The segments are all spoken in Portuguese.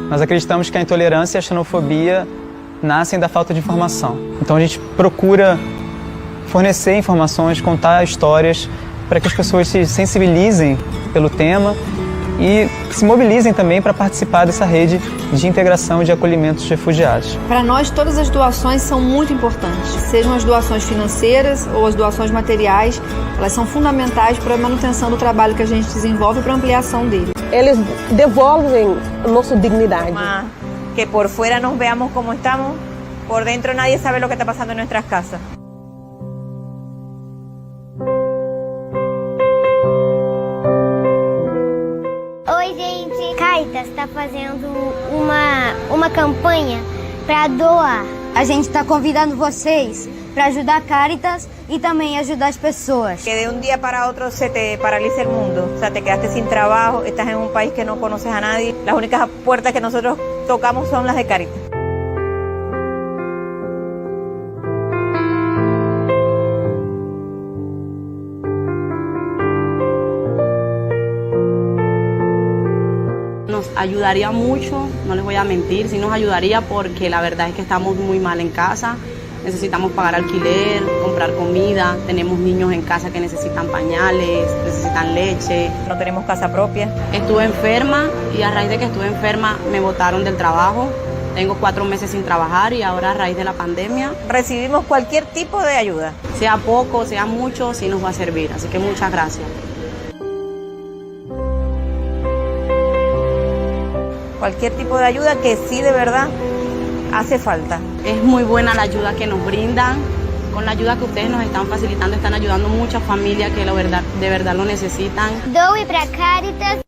Nós acreditamos que a intolerância e a xenofobia nascem da falta de informação. Então a gente procura fornecer informações, contar histórias para que as pessoas se sensibilizem pelo tema e se mobilizem também para participar dessa rede de integração e de acolhimento de refugiados. Para nós, todas as doações são muito importantes. Sejam as doações financeiras ou as doações materiais, elas são fundamentais para a manutenção do trabalho que a gente desenvolve e para a ampliação dele. Eles devolvem a nossa dignidade. Que por fuera nos veamos como estamos, por dentro nadie sabe lo que está pasando en nuestras casas. Está fazendo uma campanha para doar. A gente está convidando vocês para ajudar a Cáritas y también ayudar a las personas. Que de un día para otro se te paralice el mundo, o sea, te quedaste sin trabajo, estás en un país que no conoces a nadie. Las únicas puertas que nosotros tocamos son las de Cáritas. Nos ayudaría mucho, no les voy a mentir, sí nos ayudaría porque la verdad es que estamos muy mal en casa, necesitamos pagar alquiler, comprar comida, tenemos niños en casa que necesitan pañales, necesitan leche. No tenemos casa propia. Estuve enferma y a raíz de que estuve enferma me botaron del trabajo. Tengo 4 meses sin trabajar y ahora a raíz de la pandemia recibimos cualquier tipo de ayuda. Sea poco, sea mucho, sí nos va a servir, así que muchas gracias. Cualquier tipo de ayuda que sí de verdad hace falta. Es muy buena la ayuda que nos brindan. Con la ayuda que ustedes nos están facilitando, están ayudando muchas familias que de verdad lo necesitan. Doe para Cáritas.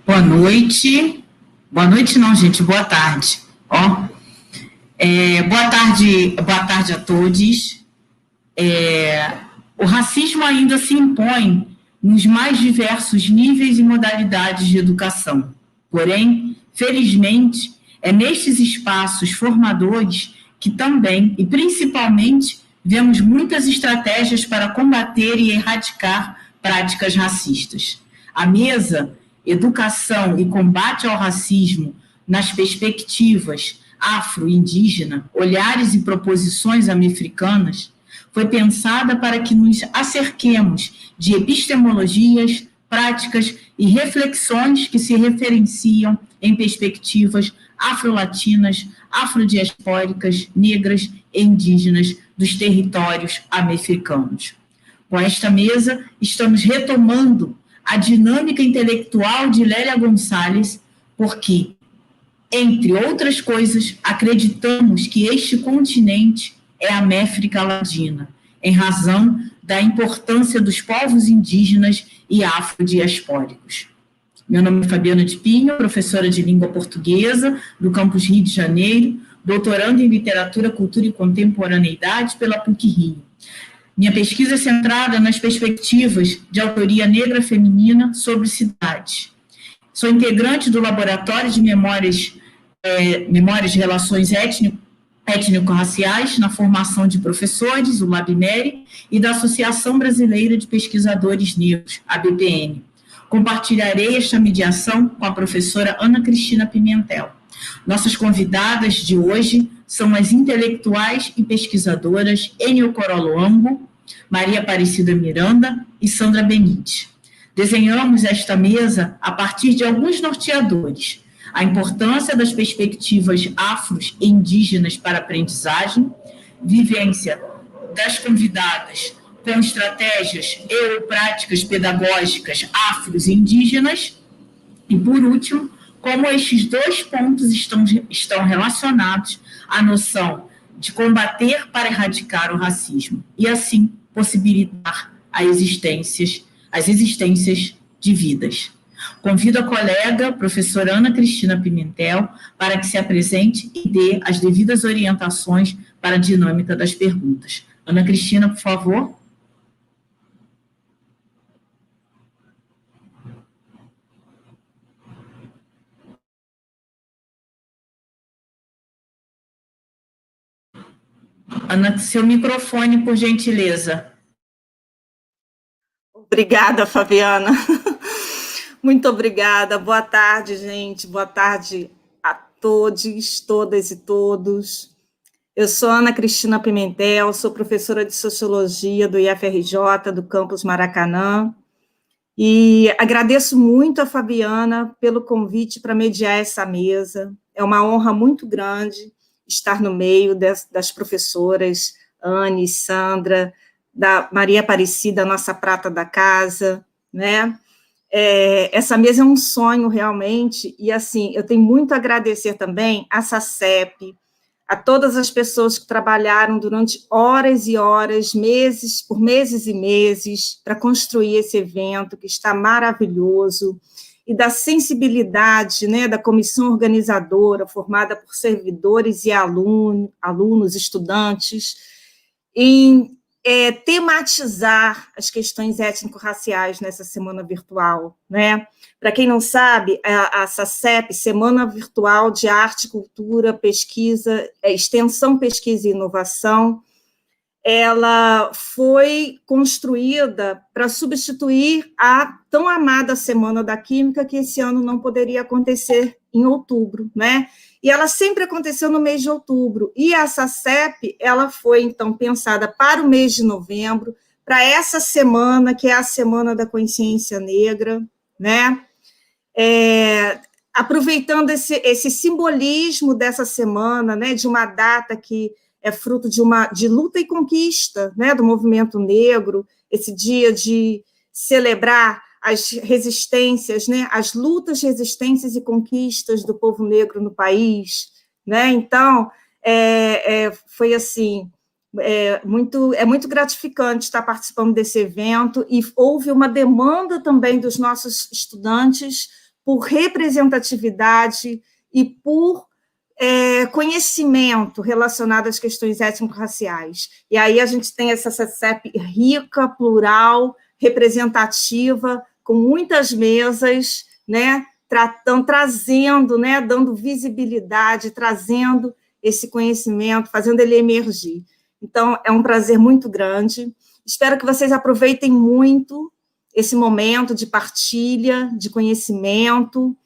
Boa noite. Boa noite não, gente. Boa tarde. Boa tarde a todos. O racismo ainda se impõe nos mais diversos níveis e modalidades de educação. Porém, felizmente, é nestes espaços formadores que também, e principalmente, vemos muitas estratégias para combater e erradicar práticas racistas. A mesa Educação e Combate ao Racismo nas perspectivas afro-indígena, olhares e proposições amiafricanas, foi pensada para que nos acerquemos de epistemologias, práticas e reflexões que se referenciam em perspectivas afro-latinas, afrodiaspóricas, negras e indígenas dos territórios amiafricanos. Com esta mesa, estamos retomando a dinâmica intelectual de Lélia Gonçalves, porque, entre outras coisas, acreditamos que este continente é a América Latina, em razão da importância dos povos indígenas e afrodiaspóricos. Meu nome é Fabiana de Pinho, professora de língua portuguesa do campus Rio de Janeiro, doutorando em literatura, cultura e contemporaneidade pela PUC-Rio. Minha pesquisa é centrada nas perspectivas de autoria negra feminina sobre cidades. Sou integrante do Laboratório de Memórias de Relações Étnico-Raciais na formação de professores, o LabMERI, e da Associação Brasileira de Pesquisadores Negros, a BPN. Compartilharei esta mediação com a professora Ana Cristina Pimentel. Nossas convidadas de hoje são as intelectuais e pesquisadoras Enio Coroloambo, Maria Aparecida Miranda e Sandra Benite. Desenhamos esta mesa a partir de alguns norteadores: a importância das perspectivas afros e indígenas para a aprendizagem, vivência das convidadas com estratégias e ou práticas pedagógicas afros e indígenas, e, por último, como estes dois pontos estão relacionados à noção de combater para erradicar o racismo e, assim, possibilitar as existências de vidas. Convido a colega, professora Ana Cristina Pimentel, para que se apresente e dê as devidas orientações para a dinâmica das perguntas. Ana Cristina, por favor. Ana, seu microfone, por gentileza. Obrigada, Fabiana. Muito obrigada. Boa tarde, gente. Boa tarde a todos, todas e todos. Eu sou Ana Cristina Pimentel, sou professora de Sociologia do IFRJ, do campus Maracanã, e agradeço muito a Fabiana pelo convite para mediar essa mesa. É uma honra muito grande estar no meio das professoras Anne, Sandra, da Maria Aparecida, nossa prata da casa, né? Essa mesa é um sonho, realmente, e, assim, eu tenho muito a agradecer também a SACEP, a todas as pessoas que trabalharam durante horas e horas, meses, por meses e meses, para construir esse evento, que está maravilhoso, e da sensibilidade, né, da comissão organizadora, formada por servidores e alunos, estudantes, em tematizar as questões étnico-raciais nessa semana virtual, né? Para quem não sabe, a SACEP, Semana Virtual de Arte, Cultura, Pesquisa, Extensão, Pesquisa e Inovação, ela foi construída para substituir a tão amada Semana da Química, que esse ano não poderia acontecer em outubro, né? E ela sempre aconteceu no mês de outubro, e a SACEP, ela foi, então, pensada para o mês de novembro, para essa semana, que é a Semana da Consciência Negra, né? Aproveitando esse simbolismo dessa semana, né, de uma data que é fruto de luta e conquista, né, do movimento negro, esse dia de celebrar as resistências, né, as lutas, resistências e conquistas do povo negro no país, né? Então, foi assim, muito gratificante estar participando desse evento, e houve uma demanda também dos nossos estudantes por representatividade e por conhecimento relacionado às questões étnico-raciais. E aí a gente tem essa SACEP rica, plural, representativa, com muitas mesas, né, trazendo, né, dando visibilidade, trazendo esse conhecimento, fazendo ele emergir. Então, é um prazer muito grande. Espero que vocês aproveitem muito esse momento de partilha, de conhecimento.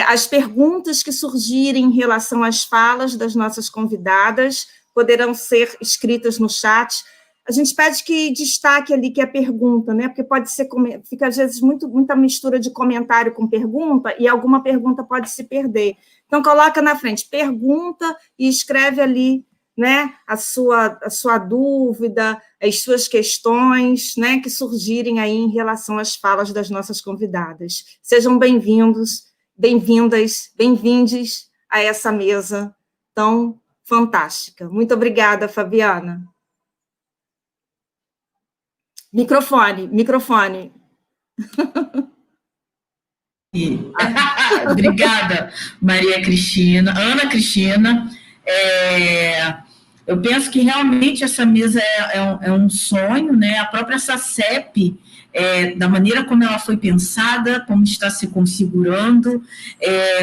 As perguntas que surgirem em relação às falas das nossas convidadas poderão ser escritas no chat. A gente pede que destaque ali que é pergunta, né? Porque pode ser, fica às vezes muita mistura de comentário com pergunta, e alguma pergunta pode se perder. Então, coloca na frente pergunta e escreve ali, né, a sua dúvida, as suas questões, né, que surgirem aí em relação às falas das nossas convidadas. Sejam bem-vindos, bem-vindas, bem-vindes a essa mesa tão fantástica. Muito obrigada, Fabiana. Microfone. Obrigada, Maria Cristina. Ana Cristina, eu penso que realmente essa mesa é um sonho, né? A própria SACEP, da maneira como ela foi pensada, como está se configurando,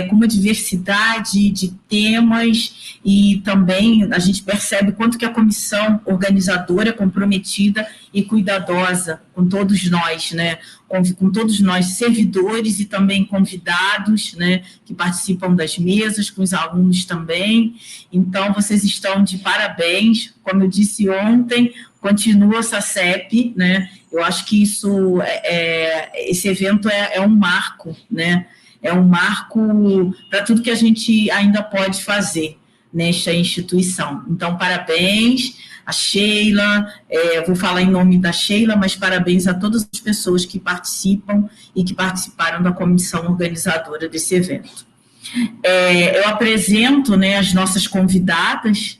com uma diversidade de temas, e também a gente percebe quanto que a comissão organizadora é comprometida e cuidadosa com todos nós, né? Com todos nós, servidores e também convidados, né, que participam das mesas, com os alunos também. Então, vocês estão de parabéns. Como eu disse ontem, continua a SACEP, né? Eu acho que esse evento é um marco, né? É um marco para tudo que a gente ainda pode fazer nesta instituição. Então, parabéns a Sheila, vou falar em nome da Sheila, mas parabéns a todas as pessoas que participam e que participaram da comissão organizadora desse evento. Eu apresento, né, as nossas convidadas,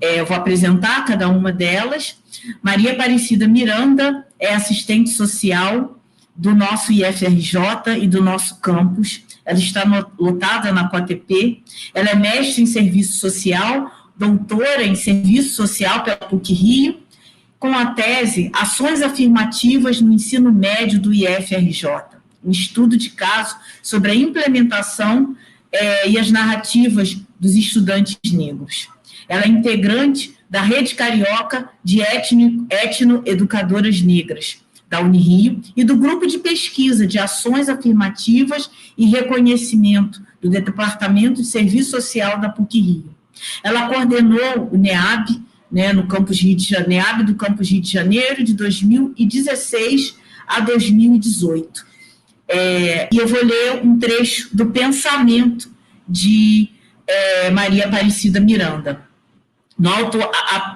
eu vou apresentar cada uma delas. Maria Aparecida Miranda é assistente social do nosso IFRJ e do nosso campus. Ela está lotada na COTP, ela é mestre em serviço social, doutora em serviço social pela PUC-Rio, com a tese Ações Afirmativas no Ensino Médio do IFRJ, um estudo de caso sobre a implementação e as narrativas dos estudantes negros. Ela é integrante da Rede Carioca de Etnoeducadoras Negras, da Unirio, e do Grupo de Pesquisa de Ações Afirmativas e Reconhecimento do Departamento de Serviço Social da PUC-Rio. Ela coordenou o NEAB, né, no campus Rio de Janeiro, NEAB do campus Rio de Janeiro, de 2016 a 2018. E eu vou ler um trecho do pensamento de Maria Aparecida Miranda.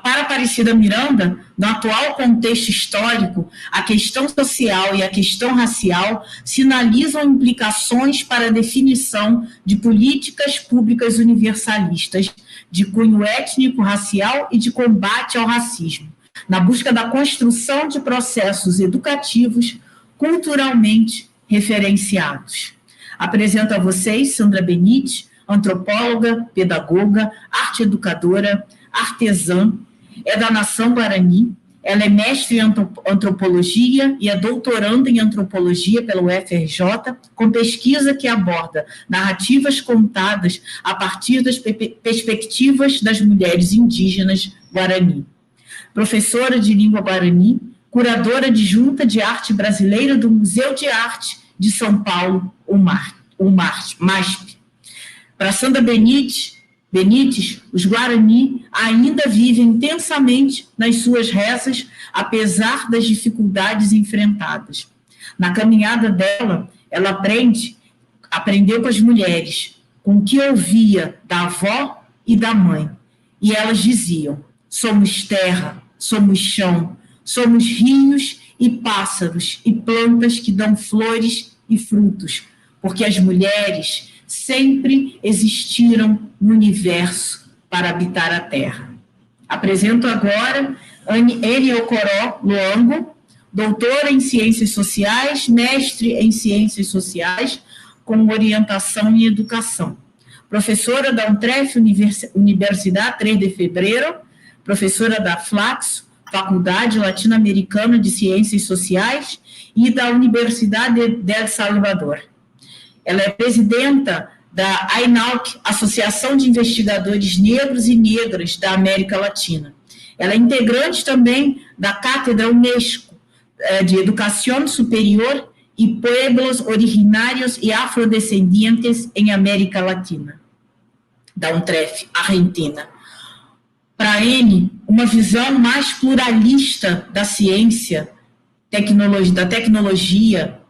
Para Aparecida Miranda, no atual contexto histórico, a questão social e a questão racial sinalizam implicações para a definição de políticas públicas universalistas de cunho étnico, racial e de combate ao racismo, na busca da construção de processos educativos culturalmente referenciados. Apresento a vocês Sandra Benite, antropóloga, pedagoga, arte educadora, artesã, é da nação Guarani, ela é mestre em antropologia e é doutoranda em antropologia pela UFRJ, com pesquisa que aborda narrativas contadas a partir das perspectivas das mulheres indígenas Guarani. Professora de língua Guarani, curadora adjunta de arte brasileira do Museu de Arte de São Paulo, o MASP. Para Sandra Benites, os Guarani ainda vivem intensamente nas suas rezas, apesar das dificuldades enfrentadas. Na caminhada dela, ela aprendeu com as mulheres, com o que ouvia da avó e da mãe. E elas diziam: somos terra, somos chão, somos rios e pássaros e plantas que dão flores e frutos, porque as mulheres sempre existiram no universo para habitar a Terra. Apresento agora Eni Ocoró Luango, doutora em Ciências Sociais, mestre em Ciências Sociais, com orientação em Educação. Professora da UNTREF, Universidade 3 de Fevereiro, professora da Flaxo, Faculdade Latino-Americana de Ciências Sociais, e da Universidade de El Salvador. Ela é presidenta da AINALC, Associação de Investigadores Negros e Negras da América Latina. Ela é integrante também da Cátedra Unesco de Educação Superior e Pueblos Originários e Afrodescendentes em América Latina, da UNTREF, Argentina. Para Eni, uma visão mais pluralista da ciência, da tecnologia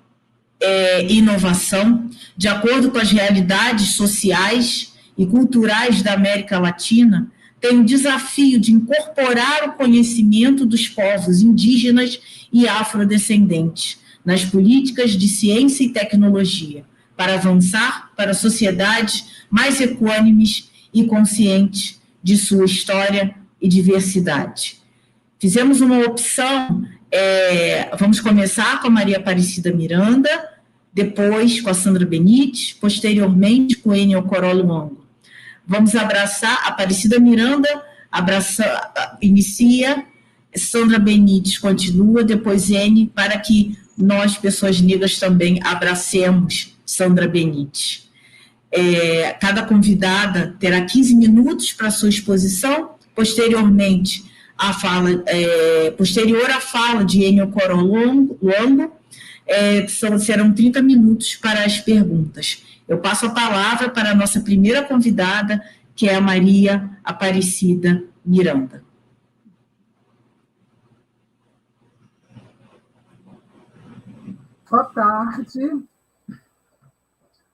e inovação, de acordo com as realidades sociais e culturais da América Latina, tem o desafio de incorporar o conhecimento dos povos indígenas e afrodescendentes nas políticas de ciência e tecnologia, para avançar para sociedades mais equânimes e conscientes de sua história e diversidade. Fizemos uma opção, vamos começar com a Maria Aparecida Miranda, depois com a Sandra Benite, posteriormente com Eni Ocoró Luango. Vamos abraçar a Aparecida Miranda, inicia, Sandra Benite continua, depois Eni, para que nós, pessoas negras, também abracemos Sandra Benite. Cada convidada terá 15 minutos para sua exposição, posteriormente posterior à fala de Eni Ocoró Luango, serão 30 minutos para as perguntas. Eu passo a palavra para a nossa primeira convidada, que é a Maria Aparecida Miranda. Boa tarde.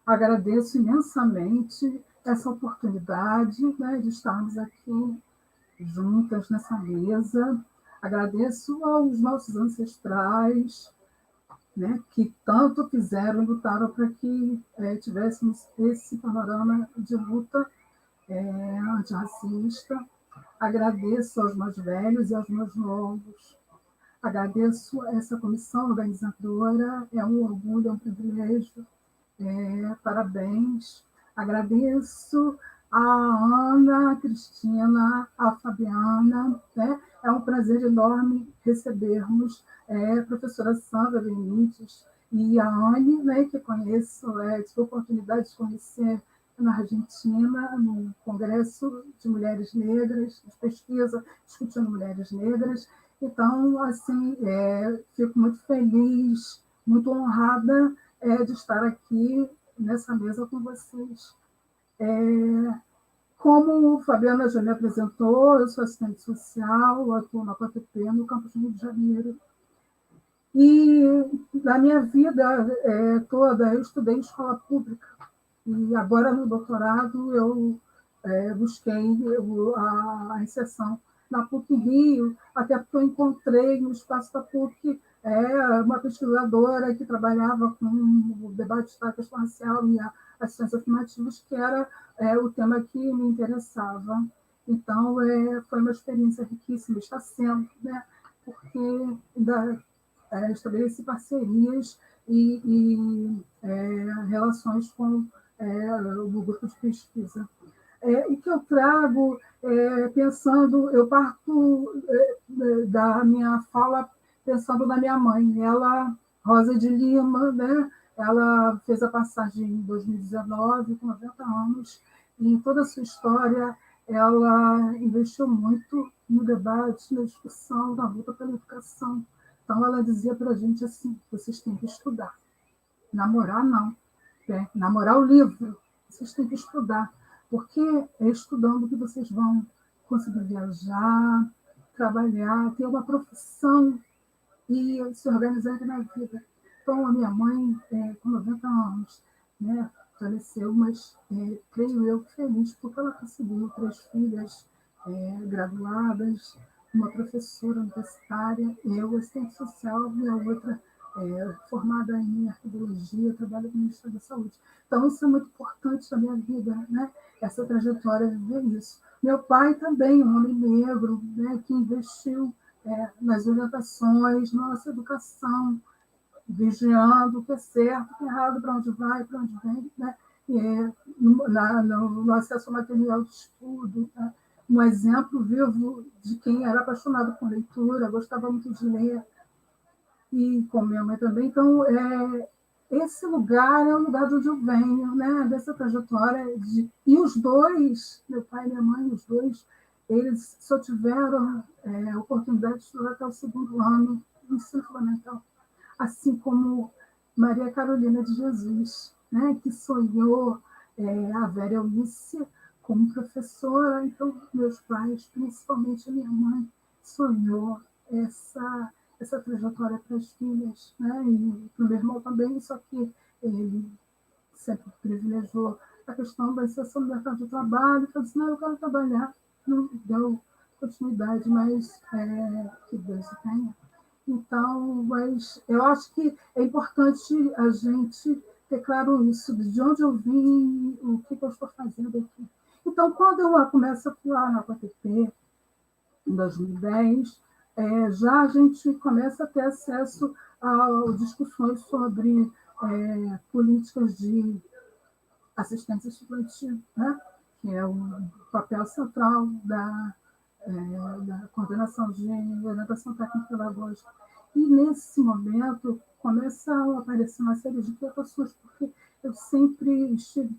Agradeço imensamente essa oportunidade, né, de estarmos aqui juntas nessa mesa. Agradeço aos nossos ancestrais, né, que tanto fizeram e lutaram para que tivéssemos esse panorama de luta antirracista. Agradeço aos mais velhos e aos mais novos. Agradeço essa comissão organizadora, é um orgulho, é um privilégio. Parabéns. Agradeço a Ana, a Cristina, a Fabiana, né? É um prazer enorme recebermos a professora Sandra Benites e a Anne, né, que conheço, tive a oportunidade de conhecer na Argentina, no Congresso de Mulheres Negras, de pesquisa discutindo mulheres negras. Então, assim, fico muito feliz, muito honrada de estar aqui nessa mesa com vocês. Como a Fabiana já me apresentou, eu sou assistente social, atuo na PTP, no campus do Rio de Janeiro. E na minha vida toda, eu estudei em escola pública. E agora, no doutorado, eu busquei a inserção na PUC-Rio, até porque eu encontrei no espaço da PUC uma pesquisadora que trabalhava com o debate da questão racial e as ciências afirmativas, que era o tema que me interessava. Então, foi uma experiência riquíssima, está sendo, né? Porque estabeleci parcerias e relações com o grupo de pesquisa. E que eu trago, pensando, eu parto da minha fala pensando na minha mãe, ela, Rosa de Lima, né? Ela fez a passagem em 2019, com 90 anos, e em toda a sua história ela investiu muito no debate, na discussão, na luta pela educação. Então, ela dizia para a gente assim, vocês têm que estudar. Namorar, não. Namorar o livro. Vocês têm que estudar. Porque é estudando que vocês vão conseguir viajar, trabalhar, ter uma profissão e se organizar na vida. Então, a minha mãe, com 90 anos, né, faleceu, mas creio eu feliz, porque ela conseguiu 3 filhas graduadas, uma professora universitária, eu, assistente social, e a outra formada em arqueologia, trabalha com o Ministério da Saúde. Então, isso é muito importante na minha vida, né? Essa trajetória, viver isso. Meu pai também, um homem negro, né, que investiu nas orientações, na nossa educação, vigiando o que é certo, o que é errado, para onde vai, para onde vem, né? No acesso ao material de estudo, né? Um exemplo vivo de quem era apaixonado por leitura, gostava muito de ler, e com minha mãe também. Então, esse lugar é o lugar de onde eu venho, né? Dessa trajetória. E os dois, meu pai e minha mãe, os dois, eles só tiveram a oportunidade de estudar até o 2º ano do ensino fundamental, assim como Maria Carolina de Jesus, né? Que sonhou a Vera Eunice como professora. Então, meus pais, principalmente a minha mãe, sonhou essa trajetória para as filhas, né? E para o meu irmão também, só que ele sempre privilegiou a questão da inserção no mercado de trabalho. Ele disse, não, eu quero trabalhar. Não deu continuidade, mas que Deus o tenha. Então, mas eu acho que é importante a gente ter claro isso, de onde eu vim, o que eu estou fazendo aqui. Então, quando eu começo a atuar na PTP, em 2010, já a gente começa a ter acesso a discussões sobre políticas de assistência estudantil, né? Que é o papel central da coordenação de orientação técnico-pedagógica. E, nesse momento, começam a aparecer uma série de inquietações, porque eu sempre estive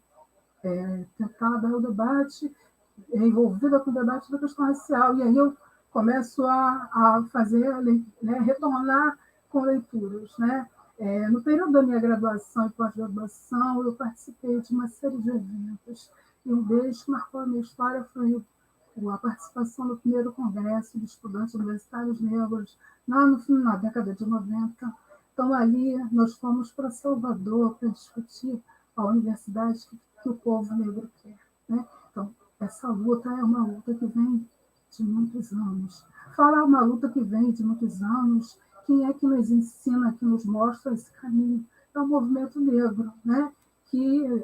tentada ao debate, envolvida com o debate da questão racial, e aí eu começo a fazer, né, retornar com leituras, né? No período da minha graduação e pós-graduação, eu participei de uma série de eventos, e um deles que marcou a minha história foi a participação no primeiro congresso de estudantes universitários negros, lá na década de 90. Então, ali, nós fomos para Salvador para discutir a universidade que o povo negro quer, né? Então, essa luta é uma luta que vem de muitos anos. Falar uma luta que vem de muitos anos, quem é que nos ensina, que nos mostra esse caminho? É o movimento negro, né? Que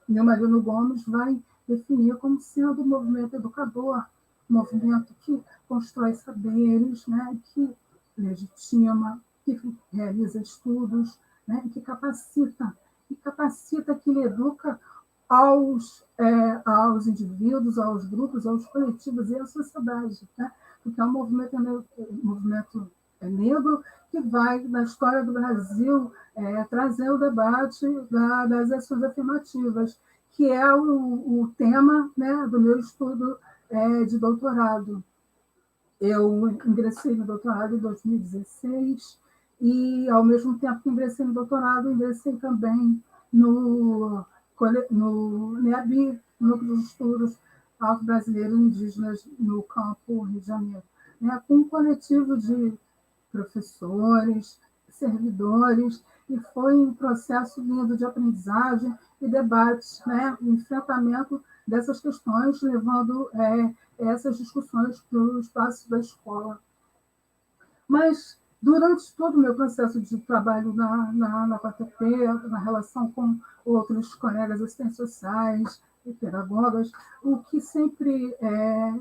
Neumarino Gomes vai definir como sendo um movimento educador, um movimento que constrói saberes, né? Que legitima, que realiza estudos, né? Que capacita, que educa aos indivíduos, aos grupos, aos coletivos e à sociedade, né? Porque é um movimento negro que vai, na história do Brasil, trazer o debate das ações afirmativas, que é o tema, né, do meu estudo de doutorado. Eu ingressei no doutorado em 2016 e, ao mesmo tempo que ingressei no doutorado, ingressei também no NEABI, Núcleo de Estudos Afro-Brasileiros Indígenas no Campo Rio de Janeiro, né, com um coletivo de professores, servidores, e foi um processo lindo de aprendizagem e debate, né, o enfrentamento dessas questões, levando essas discussões para o espaço da escola. Mas, durante todo o meu processo de trabalho na PATP, na relação com outros colegas assistentes sociais e pedagogas, o que sempre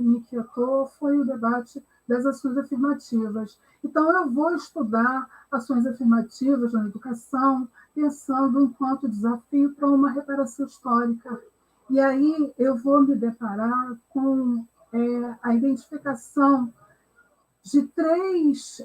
me inquietou foi o debate das ações afirmativas. Então, eu vou estudar ações afirmativas na educação, pensando enquanto desafio para uma reparação histórica. E aí eu vou me deparar com a identificação de 3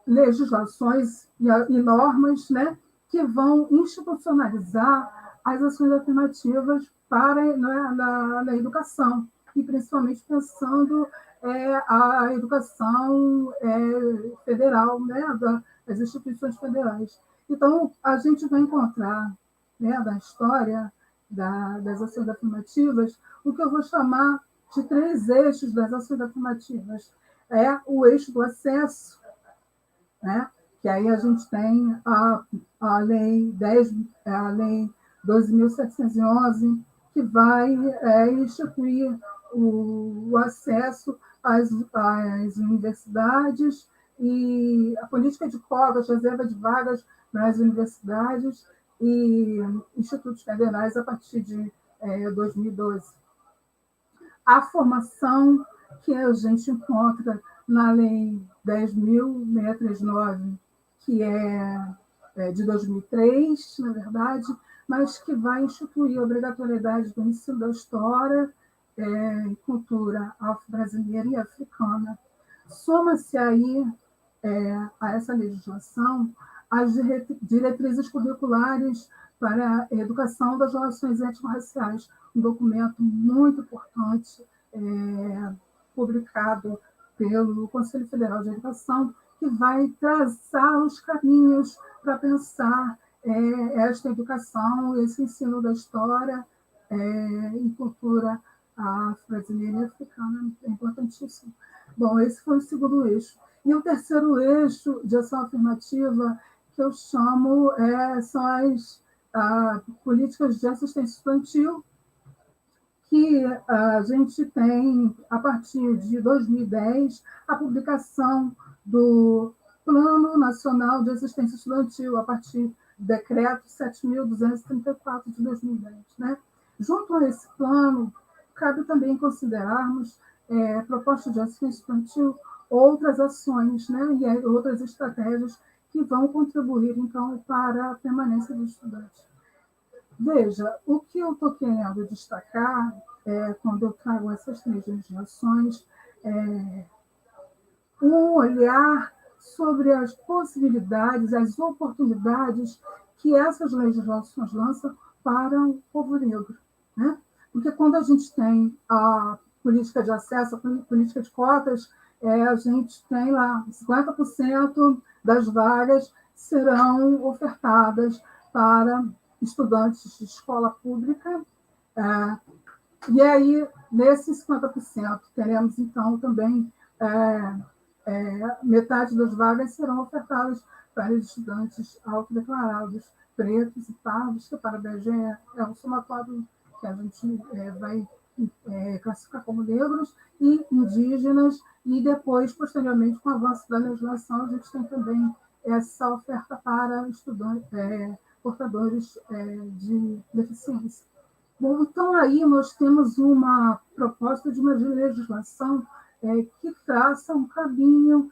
legislações e normas, né, que vão institucionalizar as ações afirmativas na educação, e principalmente pensando a educação federal, né, das instituições federais. Então, a gente vai encontrar, né, da história das ações afirmativas o que eu vou chamar de 3 eixos das ações afirmativas. O eixo do acesso, né? Que aí a gente tem a Lei 12.711, que vai instituir o acesso às universidades e a política de cotas, reserva de vagas nas universidades e institutos federais a partir de 2012. A formação que a gente encontra na Lei 10.639, que é de 2003, na verdade, mas que vai instituir a obrigatoriedade do ensino da história e cultura afro-brasileira e africana. Soma-se aí a essa legislação as diretrizes curriculares para a educação das relações étnico-raciais, um documento muito importante, publicado pelo Conselho Federal de Educação, que vai traçar os caminhos para pensar esta educação, esse ensino da história e cultura afro-brasileira e africana. É importantíssimo. Bom, esse foi o segundo eixo. E o terceiro eixo de ação afirmativa, que eu chamo, são as políticas de assistência estudantil, que a gente tem, a partir de 2010, a publicação do Plano Nacional de Assistência Estudantil, a partir do Decreto 7.234 de 2010. Né? Junto a esse plano, cabe também considerarmos proposta de assistência estudantil, outras ações, né? E outras estratégias que vão contribuir, então, para a permanência do estudante. Veja, o que eu estou querendo destacar, quando eu trago essas 3 legislações, um olhar sobre as possibilidades, as oportunidades que essas legislações lançam para o povo negro. Né? Porque quando a gente tem a política de acesso, a política de cotas, a gente tem lá 50% das vagas serão ofertadas para estudantes de escola pública, e aí, nesses 50%, teremos, então, também metade das vagas serão ofertadas para estudantes autodeclarados, pretos e pardos, que para a BGE é um somatório que a gente vai classificar como negros e indígenas, e depois, posteriormente, com o avanço da legislação, a gente tem também essa oferta para estudantes, portadores de deficiência. Bom, então aí nós temos uma proposta de uma legislação que traça um caminho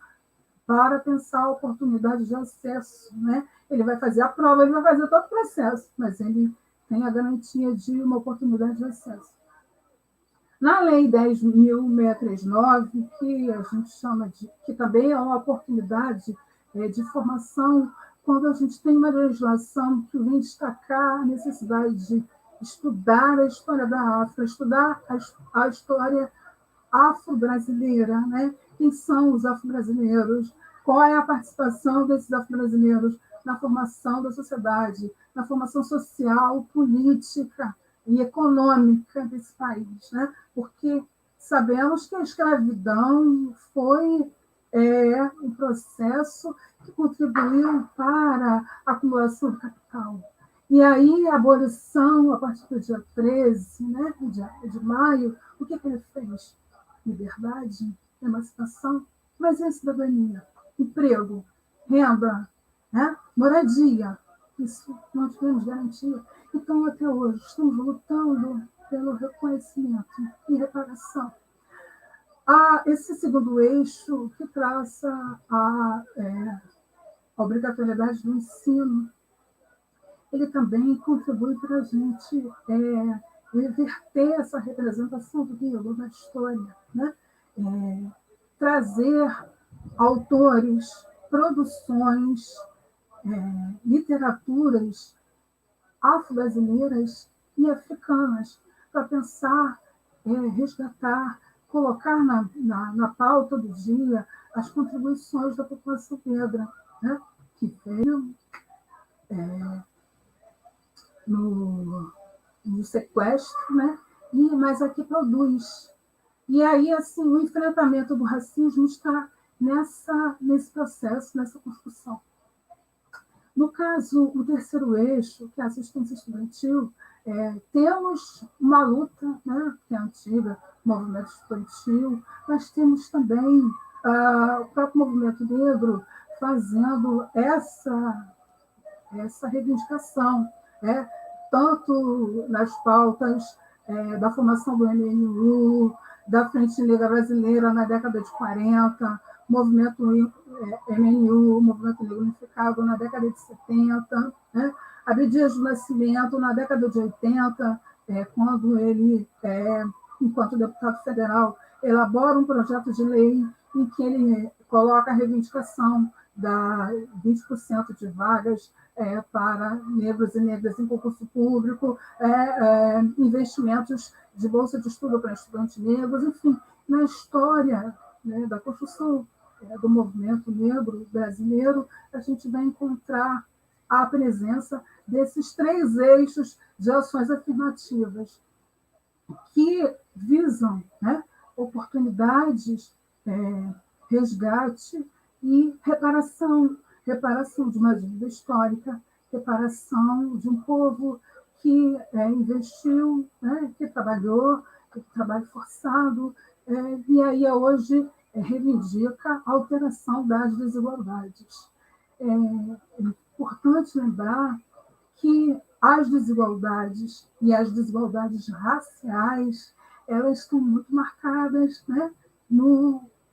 para pensar a oportunidade de acesso. Né? Ele vai fazer a prova, ele vai fazer todo o processo, mas ele tem a garantia de uma oportunidade de acesso. Na Lei 10.639, que a gente chama que também é uma oportunidade de formação, quando a gente tem uma legislação que vem destacar a necessidade de estudar a história da África, estudar a história afro-brasileira, né? Quem são os afro-brasileiros? Qual é a participação desses afro-brasileiros na formação da sociedade, na formação social, política e econômica desse país, né? Porque sabemos que a escravidão foi um processo que contribuiu para a acumulação do capital. E aí, a abolição, a partir do dia 13, né, de maio, o que ele fez? Liberdade, emancipação, mas e a cidadania? Emprego, renda, né? Moradia. Isso não tivemos garantia. Então, até hoje, estamos lutando pelo reconhecimento e reparação. Esse segundo eixo que traça a obrigatoriedade do ensino, ele também contribui para a gente reverter essa representação do negro na história, né? Trazer autores, produções, literaturas afro-brasileiras e africanas para pensar, resgatar, colocar na pauta do dia as contribuições da população negra, né? Que veio no sequestro, né? Mas aqui produz. E aí, assim, o enfrentamento do racismo está nesse processo, nessa construção. No caso, o terceiro eixo, que é a assistência estudantil, temos uma luta, né, que é antiga, movimento estudantil, mas temos também o próprio movimento negro fazendo essa reivindicação, tanto nas pautas da formação do MNU, da Frente Negra Brasileira na década de 40, movimento MNU, Movimento Negro Unificado, na década de 70, né? Abdias do Nascimento, na década de 80, quando ele, enquanto deputado federal, elabora um projeto de lei em que ele coloca a reivindicação da 20% de vagas para negros e negras em concurso público, investimentos de bolsa de estudo para estudantes negros, enfim, na história, né, da construção do movimento negro brasileiro, a gente vai encontrar a presença desses 3 eixos de ações afirmativas que visam, né, oportunidades, resgate e reparação de uma dívida histórica, reparação de um povo que investiu, né, que trabalhou, que trabalho forçado, e aí hoje reivindica a alteração das desigualdades. É importante lembrar que as desigualdades e as desigualdades raciais, elas estão muito marcadas, né,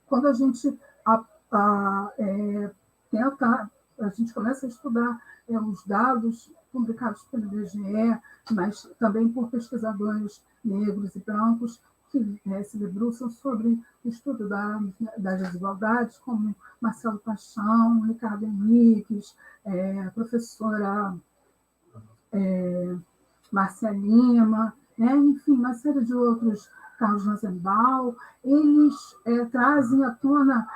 quando a gente a gente começa a estudar os dados publicados pelo IBGE, mas também por pesquisadores negros e brancos que se debruçam sobre o estudo das desigualdades, como Marcelo Paixão, Ricardo Henriques, a professora Márcia Lima, né? Enfim, uma série de outros, Carlos Rosenbaum, eles trazem à tona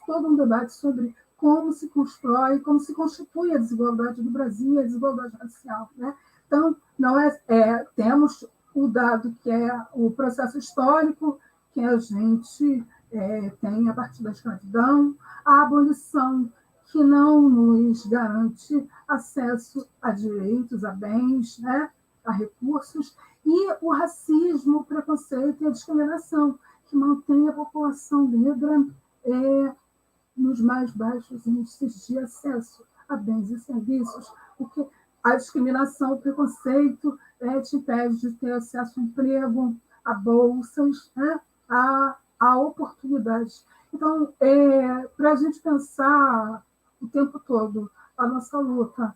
todo um debate sobre como se constrói, como se constitui a desigualdade do Brasil, a desigualdade racial, né? Então, temos o dado que é o processo histórico que a gente tem a partir da escravidão, a abolição que não nos garante acesso a direitos, a bens, né, a recursos, e o racismo, o preconceito e a discriminação, que mantém a população negra nos mais baixos índices de acesso a bens e serviços, porque a discriminação, o preconceito te impede de ter acesso a emprego, a bolsas, né, a oportunidades. Então, para a gente pensar o tempo todo a nossa luta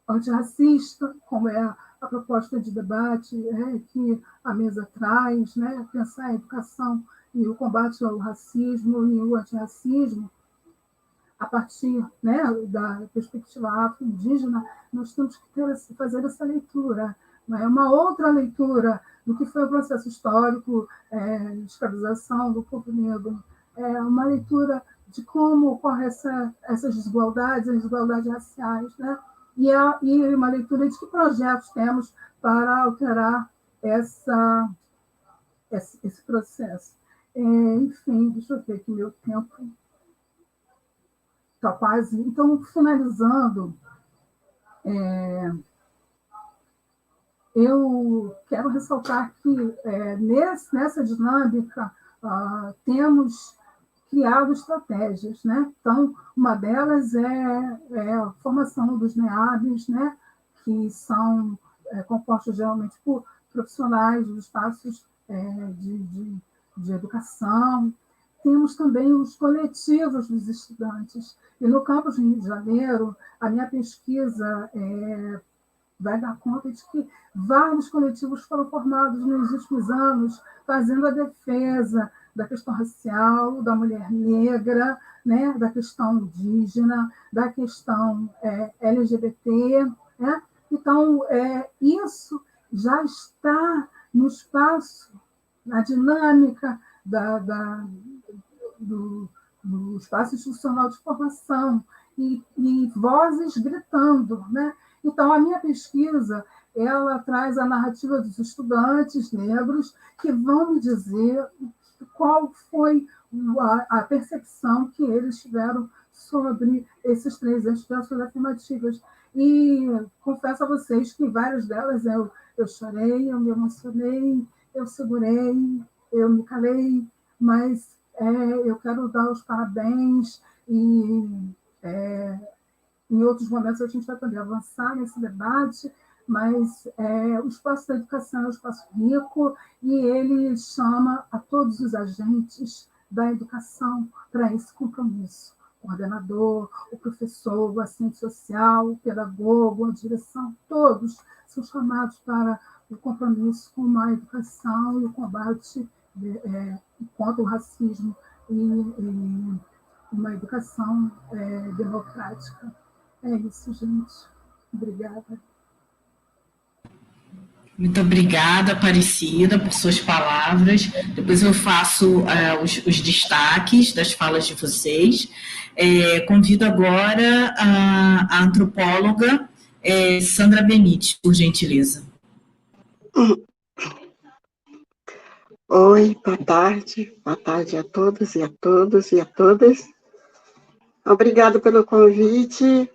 antirracista, como é a proposta de debate que a mesa traz, né, pensar a educação e o combate ao racismo e o antirracismo, a partir, né, da perspectiva afro-indígena, nós temos que fazer essa leitura. É uma outra leitura do que foi o processo histórico de escravização do povo negro. É uma leitura de como ocorrem essas desigualdades, as desigualdades raciais, né? E uma leitura de que projetos temos para alterar esse processo. Enfim, deixa eu ver aqui meu tempo. Está quase. Então, finalizando, eu quero ressaltar que nessa dinâmica temos criado estratégias, né? Então, uma delas é a formação dos NEABs, né? Que são compostos geralmente por profissionais dos espaços de educação. Temos também os coletivos dos estudantes. E no campus do Rio de Janeiro, a minha pesquisa vai dar conta de que vários coletivos foram formados nos últimos anos, fazendo a defesa da questão racial, da mulher negra, né, da questão indígena, da questão LGBT. Né? Então, isso já está no espaço, na dinâmica do espaço institucional de formação, e vozes gritando, né? Então, a minha pesquisa, ela traz a narrativa dos estudantes negros que vão me dizer qual foi a percepção que eles tiveram sobre esses 3 eixos de ações afirmativas. E confesso a vocês que várias delas eu chorei, eu me emocionei, eu segurei, eu me calei, mas eu quero dar os parabéns e em outros momentos a gente vai poder avançar nesse debate, mas o espaço da educação é um espaço rico e ele chama a todos os agentes da educação para esse compromisso. O coordenador, o professor, o assistente social, o pedagogo, a direção, todos são chamados para o compromisso com a educação e o combate contra o racismo e uma educação democrática. É isso, gente. Obrigada. Muito obrigada, Aparecida, por suas palavras. Depois eu faço os destaques das falas de vocês. Convido agora a antropóloga Sandra Benite, por gentileza. Oi, boa tarde a todos e a todos e a todas. Obrigada pelo convite,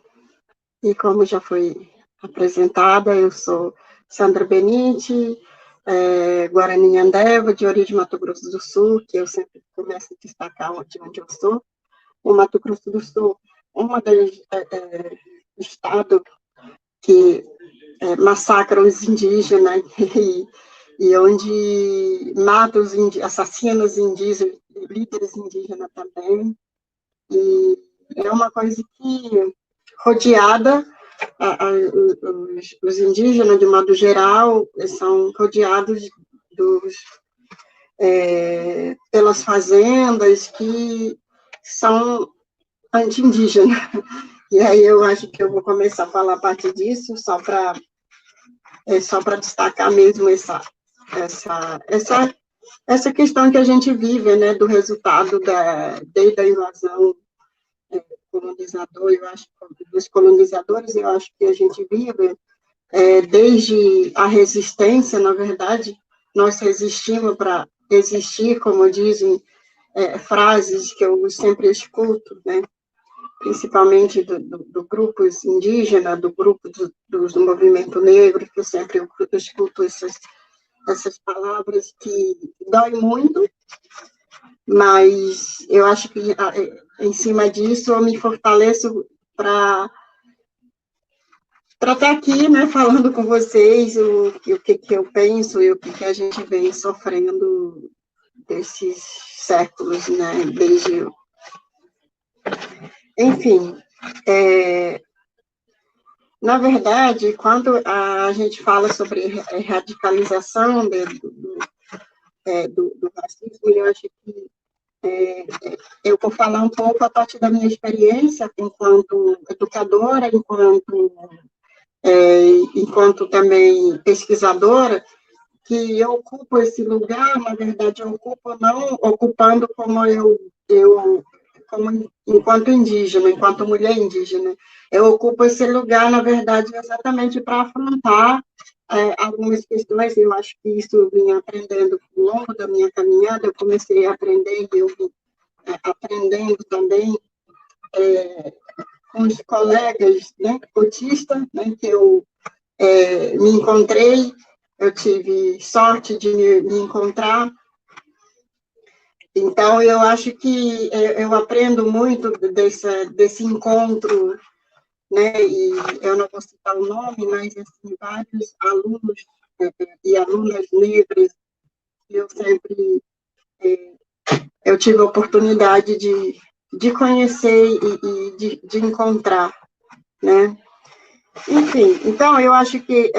e como já foi apresentada, eu sou Sandra Benite, Guarani Andeva, de origem Mato Grosso do Sul, que eu sempre começo a destacar de onde eu sou. O Mato Grosso do Sul é um estado que massacra os indígenas e onde mata os assassinos indígenas, líderes indígenas também. E é uma coisa que, rodeada, os indígenas, de modo geral, são rodeados pelas fazendas que são anti-indígenas. E aí eu acho que eu vou começar a falar a partir disso, só para destacar mesmo essa questão que a gente vive, né, do resultado desde a invasão colonizador, eu acho, dos colonizadores, eu acho que a gente vive desde a resistência. Na verdade, nós resistimos para existir, como dizem frases que eu sempre escuto, né, principalmente do grupos indígenas, do grupo do movimento negro, que eu sempre escuto essas palavras que doem muito, mas eu acho que, em cima disso, eu me fortaleço para estar aqui, né, falando com vocês o que eu penso e o que a gente vem sofrendo desses séculos, né, desde... Enfim, na verdade, quando a gente fala sobre radicalização do racismo, eu acho que eu vou falar um pouco a partir da minha experiência enquanto educadora, enquanto também pesquisadora, que eu ocupo esse lugar, na verdade, eu ocupo não ocupando como como enquanto indígena, enquanto mulher indígena. Eu ocupo esse lugar, na verdade, exatamente para afrontar algumas questões. Eu acho que isso eu vim aprendendo ao longo da minha caminhada. Eu comecei a aprender e eu vim aprendendo também com os colegas, né, cotistas, né, que eu me encontrei. Eu tive sorte de me encontrar. Então, eu acho que eu aprendo muito desse encontro, né? E eu não vou citar o nome, mas assim, vários alunos e alunas negras que eu sempre eu tive a oportunidade de conhecer e de encontrar, né? Enfim, então, eu acho que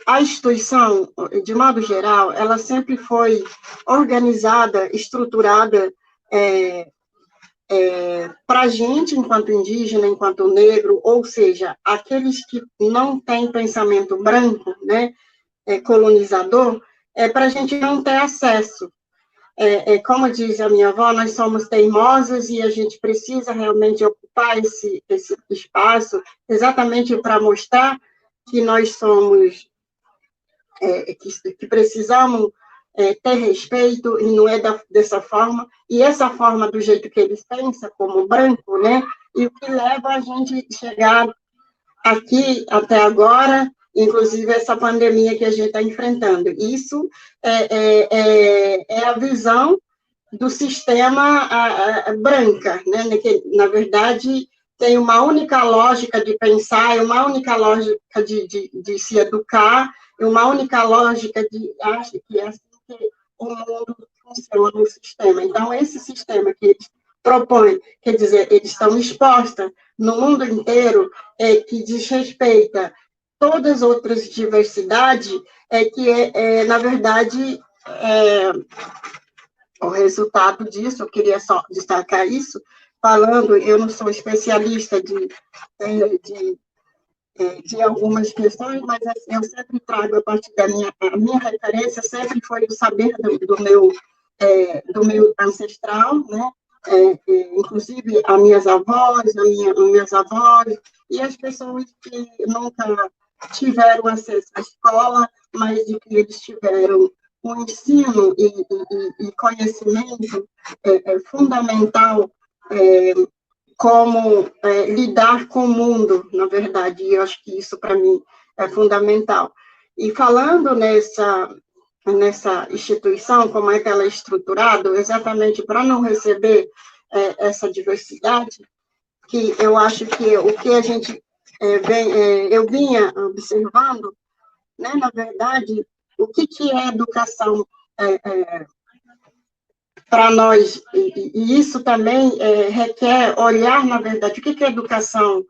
a instituição, de modo geral, ela sempre foi organizada, estruturada para a gente, enquanto indígena, enquanto negro, ou seja, aqueles que não têm pensamento branco, né, colonizador, para a gente não ter acesso. Como diz a minha avó, nós somos teimosas e a gente precisa realmente ocupar esse espaço exatamente para mostrar que nós somos que precisamos ter respeito, e não é dessa forma, e essa forma do jeito que eles pensam, como branco, né, e o que leva a gente chegar aqui até agora, inclusive essa pandemia que a gente está enfrentando. Isso é a visão do sistema branca, né, que, na verdade, tem uma única lógica de pensar, uma única lógica de se educar, uma única lógica acho que é assim que o mundo funciona no sistema. Então, esse sistema que eles propõem, quer dizer, eles estão expostos no mundo inteiro, que desrespeita todas as outras diversidades, na verdade, o resultado disso, eu queria só destacar isso, falando, eu não sou especialista de algumas questões, mas assim, eu sempre trago a partir da minha referência, sempre foi o saber do meu ancestral, né? Inclusive as minhas avós, e as pessoas que nunca tiveram acesso à escola, mas de que eles tiveram um ensino e conhecimento fundamental como lidar com o mundo, na verdade, e eu acho que isso, para mim, é fundamental. E falando nessa instituição, como é que ela é estruturada, exatamente para não receber essa diversidade, que eu acho que o que a gente eu vinha observando, né, na verdade, o que é educação para nós, e isso também requer olhar, na verdade, o que é educação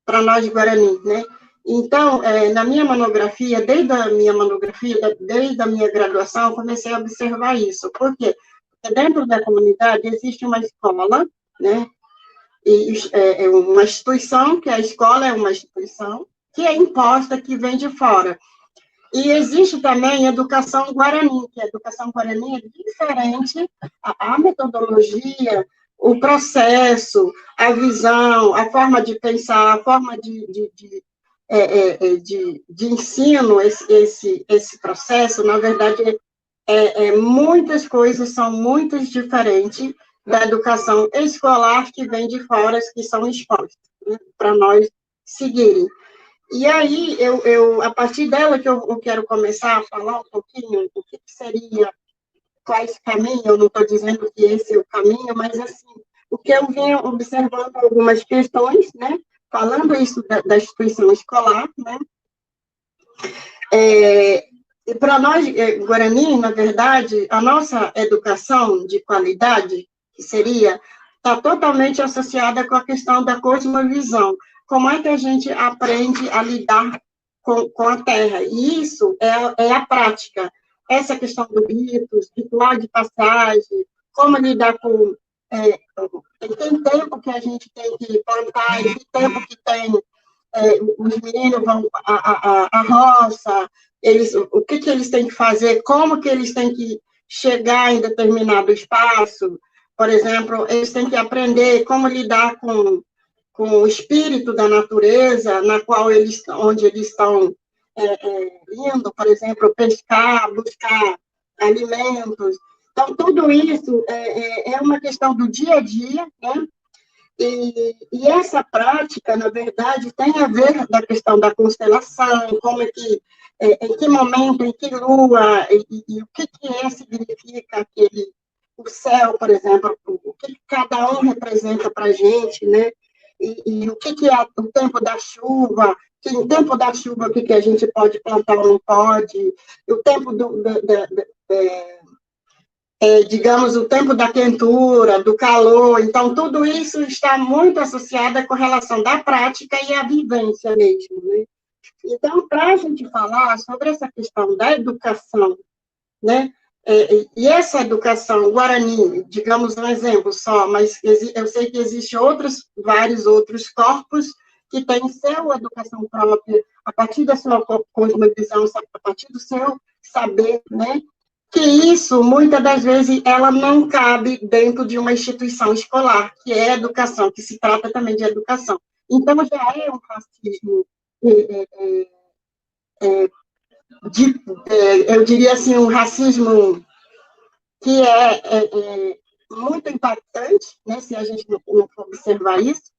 para nós Guarani, né? Então, na minha monografia, desde a minha graduação, eu comecei a observar isso. Por quê? Porque dentro da comunidade existe uma escola, né? E uma instituição, que a escola é uma instituição, que é imposta, que vem de fora. E existe também a educação guarani, que a educação guarani é diferente, a metodologia, o processo, a visão, a forma de pensar, a forma de ensino, esse processo, na verdade, muitas coisas são muito diferentes da educação escolar que vem de fora, que são expostas, né, para nós seguirem. E aí, a partir dela que eu quero começar a falar um pouquinho o que seria, quais caminhos, eu não estou dizendo que esse é o caminho, mas assim, o que eu venho observando algumas questões, né, falando isso da instituição escolar, né, e para nós, Guarani, na verdade, a nossa educação de qualidade, que seria, está totalmente associada com a questão da cosmovisão. Como é que a gente aprende a lidar com a Terra? E isso é a prática. essa questão do ritual de passagem, como lidar com... tem tempo que a gente tem que plantar, e tem tempo que tem... os meninos vão à roça, o que eles têm que fazer, como que eles têm que chegar em determinado espaço. Por exemplo, eles têm que aprender como lidar com o espírito da natureza, onde eles estão indo, por exemplo, pescar, buscar alimentos. Então, tudo isso é uma questão do dia a dia, né? E essa prática, na verdade, tem a ver da questão da constelação, como é que, em que momento, em que lua, e o que significa o céu, por exemplo, o que cada um representa para a gente, né? E o que é o tempo da chuva, que no tempo da chuva o que a gente pode plantar ou não pode, o tempo digamos, o tempo da quentura, do calor. Então, tudo isso está muito associado com a relação da prática e a vivência mesmo, né? Então, para a gente falar sobre essa questão da educação, né? E essa educação guarani, digamos um exemplo só, mas eu sei que existem vários outros corpos que têm sua educação própria, a partir da sua cosmovisão, a partir do seu saber, né? Que isso, muitas das vezes, ela não cabe dentro de uma instituição escolar, que é educação, que se trata também de educação. Então, já é um racismo, eu diria assim, um racismo que é muito impactante, né, se a gente não observar isso.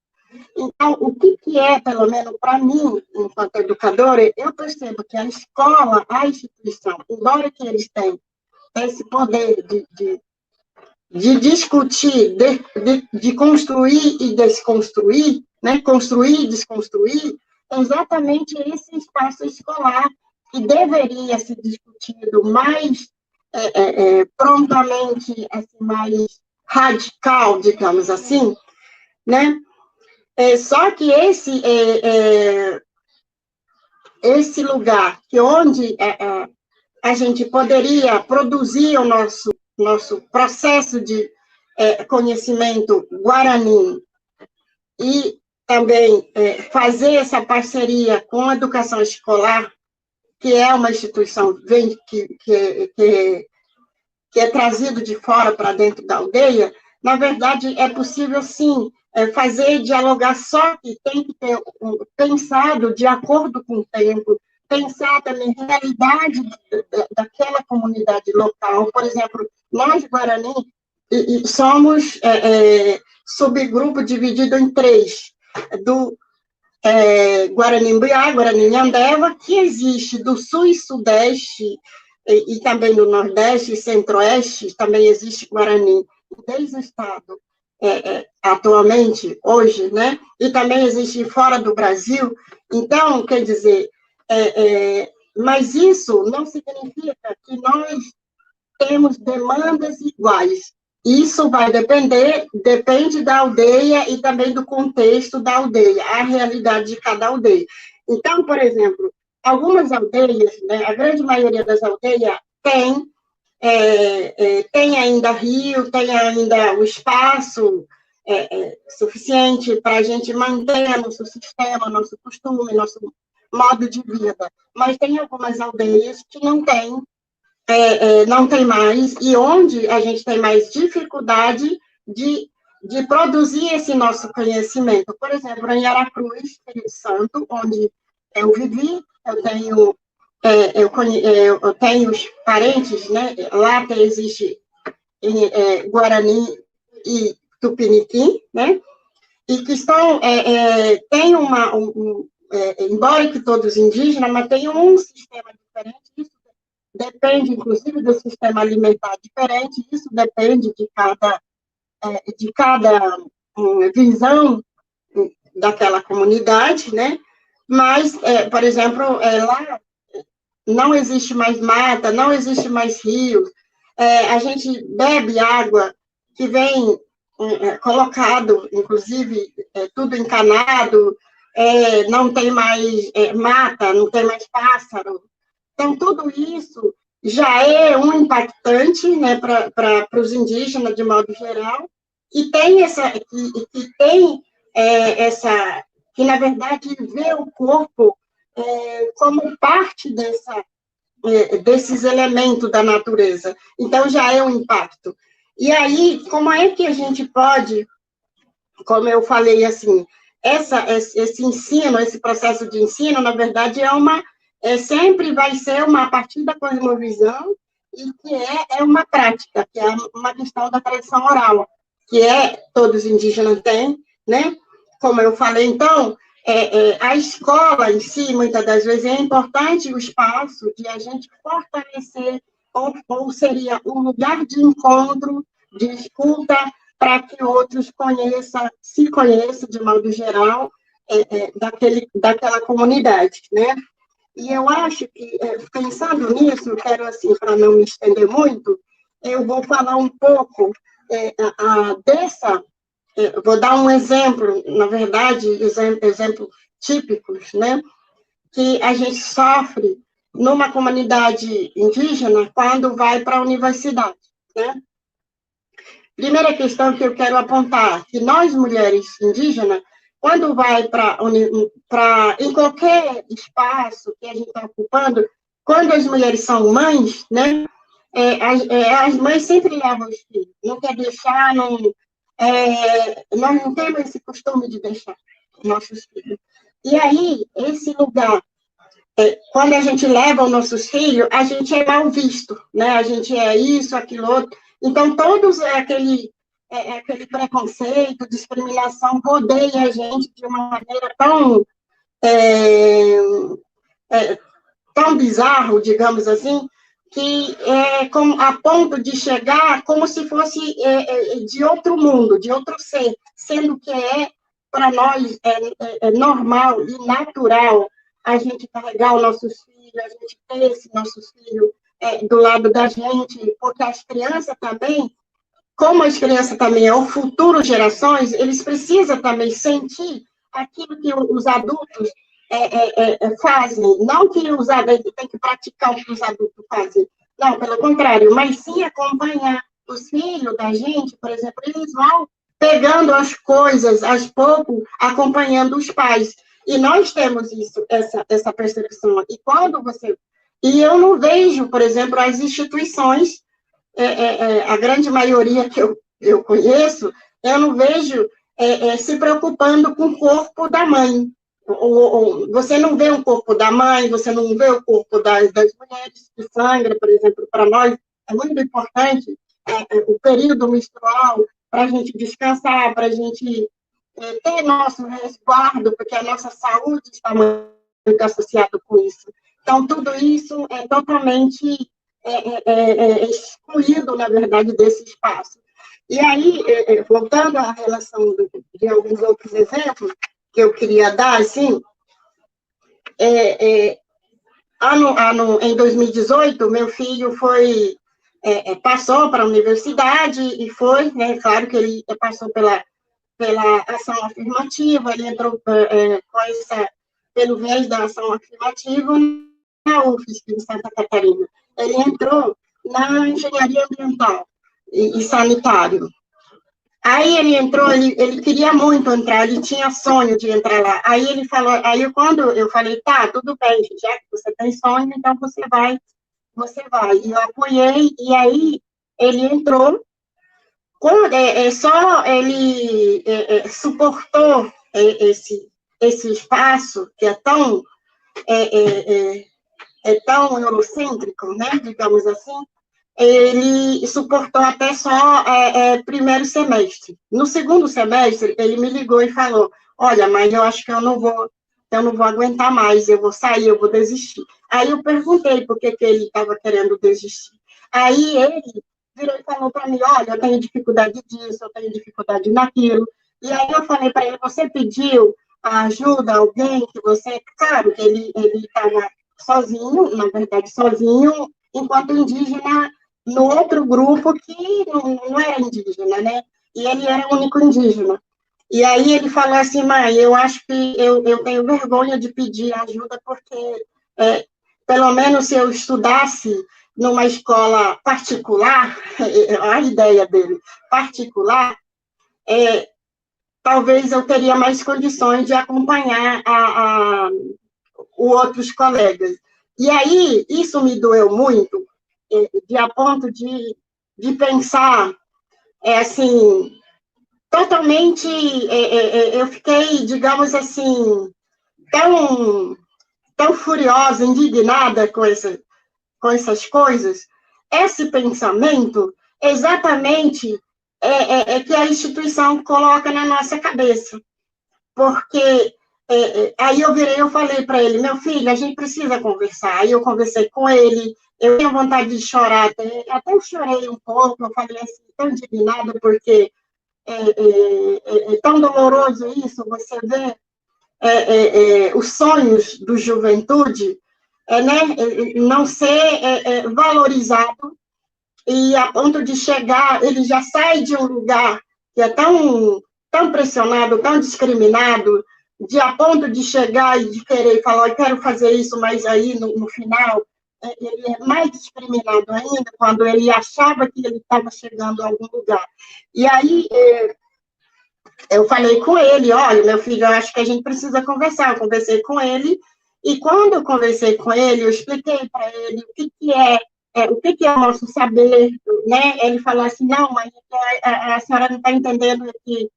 Então, o que é, pelo menos para mim, enquanto educadora, eu percebo que a escola, a instituição, embora que eles tenham esse poder de discutir, de construir e desconstruir, né? Construir e desconstruir, é exatamente esse espaço escolar que deveria ser discutido mais prontamente, assim, mais radical, digamos assim, né? Só que esse lugar que onde a gente poderia produzir o nosso processo de conhecimento guarani e também fazer essa parceria com a educação escolar, que é uma instituição que é trazido de fora para dentro da aldeia, na verdade, é possível, sim, fazer dialogar, só que tem que ter pensado de acordo com o tempo, pensar também a realidade daquela comunidade local. Por exemplo, nós, Guarani, somos subgrupo dividido em 3, do Guarani-Mbuiá, Guarani-Nhambeva, que existe do sul e sudeste, e também do nordeste e centro-oeste, também existe Guarani, em 10 estados, atualmente, hoje, né? E também existe fora do Brasil. Então, quer dizer, mas isso não significa que nós temos demandas iguais. Isso vai depende da aldeia e também do contexto da aldeia, a realidade de cada aldeia. Então, por exemplo, algumas aldeias, né, a grande maioria das aldeias tem ainda rio, tem ainda o espaço suficiente para a gente manter nosso sistema, nosso costume, nosso modo de vida. Mas tem algumas aldeias que não tem mais, e onde a gente tem mais dificuldade de produzir esse nosso conhecimento. Por exemplo, em Aracruz, Espírito Santo, onde eu vivi, eu tenho os parentes, né? Lá existe Guarani e Tupiniquim, né? E que estão, tem embora que todos indígenas, mas tem um sistema diferente, isso depende, inclusive, do sistema alimentar diferente, isso depende de cada visão daquela comunidade, né? Mas, por exemplo, lá não existe mais mata, não existe mais rios, a gente bebe água que vem colocado, inclusive, tudo encanado, não tem mais mata, não tem mais pássaro. Então, tudo isso já é um impactante, né, para os indígenas de modo geral, que tem que na verdade vê o corpo como parte desses elementos da natureza. Então já é um impacto. E aí, como é que a gente pode, como eu falei assim, esse ensino, esse processo de ensino, na verdade, sempre vai ser a partir da cosmovisão, e que é uma prática, que é uma questão da tradição oral, que todos os indígenas têm, né? Como eu falei, então, a escola em si, muitas das vezes, é importante o espaço de a gente fortalecer, ou seria um lugar de encontro, de escuta, para que outros se conheçam, de modo geral, daquela comunidade, né? E eu acho que, pensando nisso, eu quero, assim, para não me estender muito, eu vou falar um pouco vou dar um exemplo, na verdade, exemplos típicos, né? Que a gente sofre numa comunidade indígena quando vai para a universidade, né? Primeira questão que eu quero apontar, que nós, mulheres indígenas, quando vai em qualquer espaço que a gente está ocupando, quando as mulheres são mães, né, as mães sempre levam os filhos, não quer deixar, nós não temos esse costume de deixar nossos filhos. E aí, esse lugar, quando a gente leva os nossos filhos, a gente é mal visto, né, a gente é isso, aquilo outro. Então, todos aquele preconceito, discriminação rodeia a gente de uma maneira tão bizarro, digamos assim, que a ponto de chegar como se fosse de outro mundo, de outro ser, sendo que para nós, normal e natural a gente carregar os nossos filhos, a gente ter esses nossos filhos do lado da gente, porque as crianças também, como as crianças também é o futuro gerações, eles precisam também sentir aquilo que os adultos fazem, não que os adultos têm que praticar o que os adultos fazem, não, pelo contrário, mas sim acompanhar os filhos da gente, por exemplo, eles vão pegando as coisas, aos poucos, acompanhando os pais, e nós temos essa percepção, e eu não vejo, por exemplo, as instituições, a grande maioria que eu conheço, eu não vejo se preocupando com o corpo da mãe. Você não vê o corpo da mãe, você não vê o corpo das mulheres que sangram, por exemplo, para nós é muito importante o período menstrual para a gente descansar, para a gente ter nosso resguardo, porque a nossa saúde está muito associada com isso. Então, tudo isso é totalmente excluído, na verdade, desse espaço. E aí, voltando à relação de alguns outros exemplos que eu queria dar, assim, em 2018, meu filho passou para a universidade e foi, né, claro que ele passou pela ação afirmativa, ele entrou pelo viés da ação afirmativa na UFSC, em Santa Catarina. Ele entrou na engenharia ambiental e sanitário. Aí ele entrou, ele queria muito entrar, ele tinha sonho de entrar lá. Aí ele falou, quando eu falei, tá, tudo bem, já que você tem sonho, então você vai. E eu apoiei, e aí ele entrou, ele suportou esse espaço que é tão eurocêntrico, né, digamos assim, ele suportou até só primeiro semestre. No segundo semestre, ele me ligou e falou, olha, mas eu acho que eu não vou aguentar mais, eu vou sair, eu vou desistir. Aí eu perguntei por que ele estava querendo desistir. Aí ele virou e falou para mim, olha, eu tenho dificuldade disso, eu tenho dificuldade naquilo. E aí eu falei para ele, você pediu ajuda a alguém que você... Claro que ele estava sozinho, na verdade, sozinho, enquanto indígena, no outro grupo que não era indígena, né? E ele era o único indígena. E aí ele falou assim, mãe, eu acho que eu tenho vergonha de pedir ajuda, porque pelo menos se eu estudasse numa escola particular, a ideia dele, particular, talvez eu teria mais condições de acompanhar os outros colegas. E aí, isso me doeu muito, a ponto de pensar, assim, totalmente, eu fiquei, digamos assim, tão furiosa, indignada com essas coisas. Esse pensamento, exatamente, que a instituição coloca na nossa cabeça. Porque aí eu falei para ele, meu filho, a gente precisa conversar. Aí eu conversei com ele, eu tenho vontade de chorar, até eu chorei um pouco, eu falei assim, tão indignada, porque é tão doloroso isso, você vê os sonhos do juventude, né, não ser valorizado, e a ponto de chegar, ele já sai de um lugar que é tão pressionado, tão discriminado, a ponto de chegar e de querer falar, eu quero fazer isso, mas aí, no final, ele é mais discriminado ainda, quando ele achava que ele estava chegando a algum lugar. E aí, eu falei com ele, olha, meu filho, eu acho que a gente precisa conversar. Eu conversei com ele, e quando eu conversei com ele, eu expliquei para ele o que é o nosso saber, né? Ele falou assim, não, mas a senhora não está entendendo que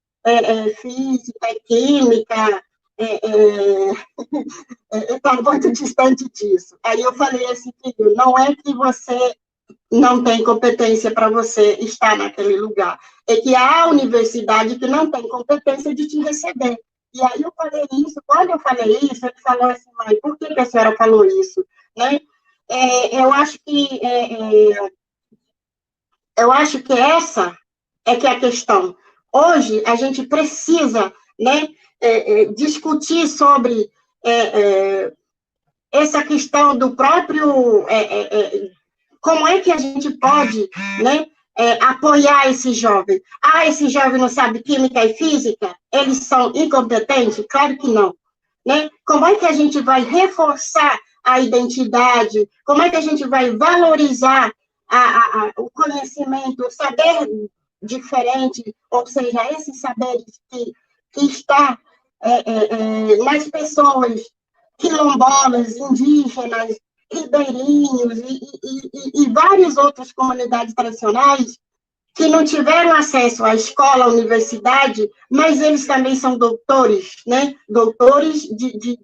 física, química, está muito distante disso. Aí eu falei assim, filho, não é que você não tem competência para você estar naquele lugar, é que há a universidade que não tem competência de te receber. E aí eu falei isso, quando eu falei isso, ele falou assim, mãe, por que a senhora falou isso? Né? Eu acho que essa é que é a questão. Hoje, a gente precisa, né, discutir sobre essa questão do próprio... como é que a gente pode, né, apoiar esse jovem? Esse jovem não sabe química e física? Eles são incompetentes? Claro que não. Né? Como é que a gente vai reforçar a identidade? Como é que a gente vai valorizar o conhecimento, o saber diferente, ou seja, esses saberes que está nas pessoas quilombolas, indígenas, ribeirinhos e várias outras comunidades tradicionais que não tiveram acesso à escola, à universidade, mas eles também são doutores, né? Doutores de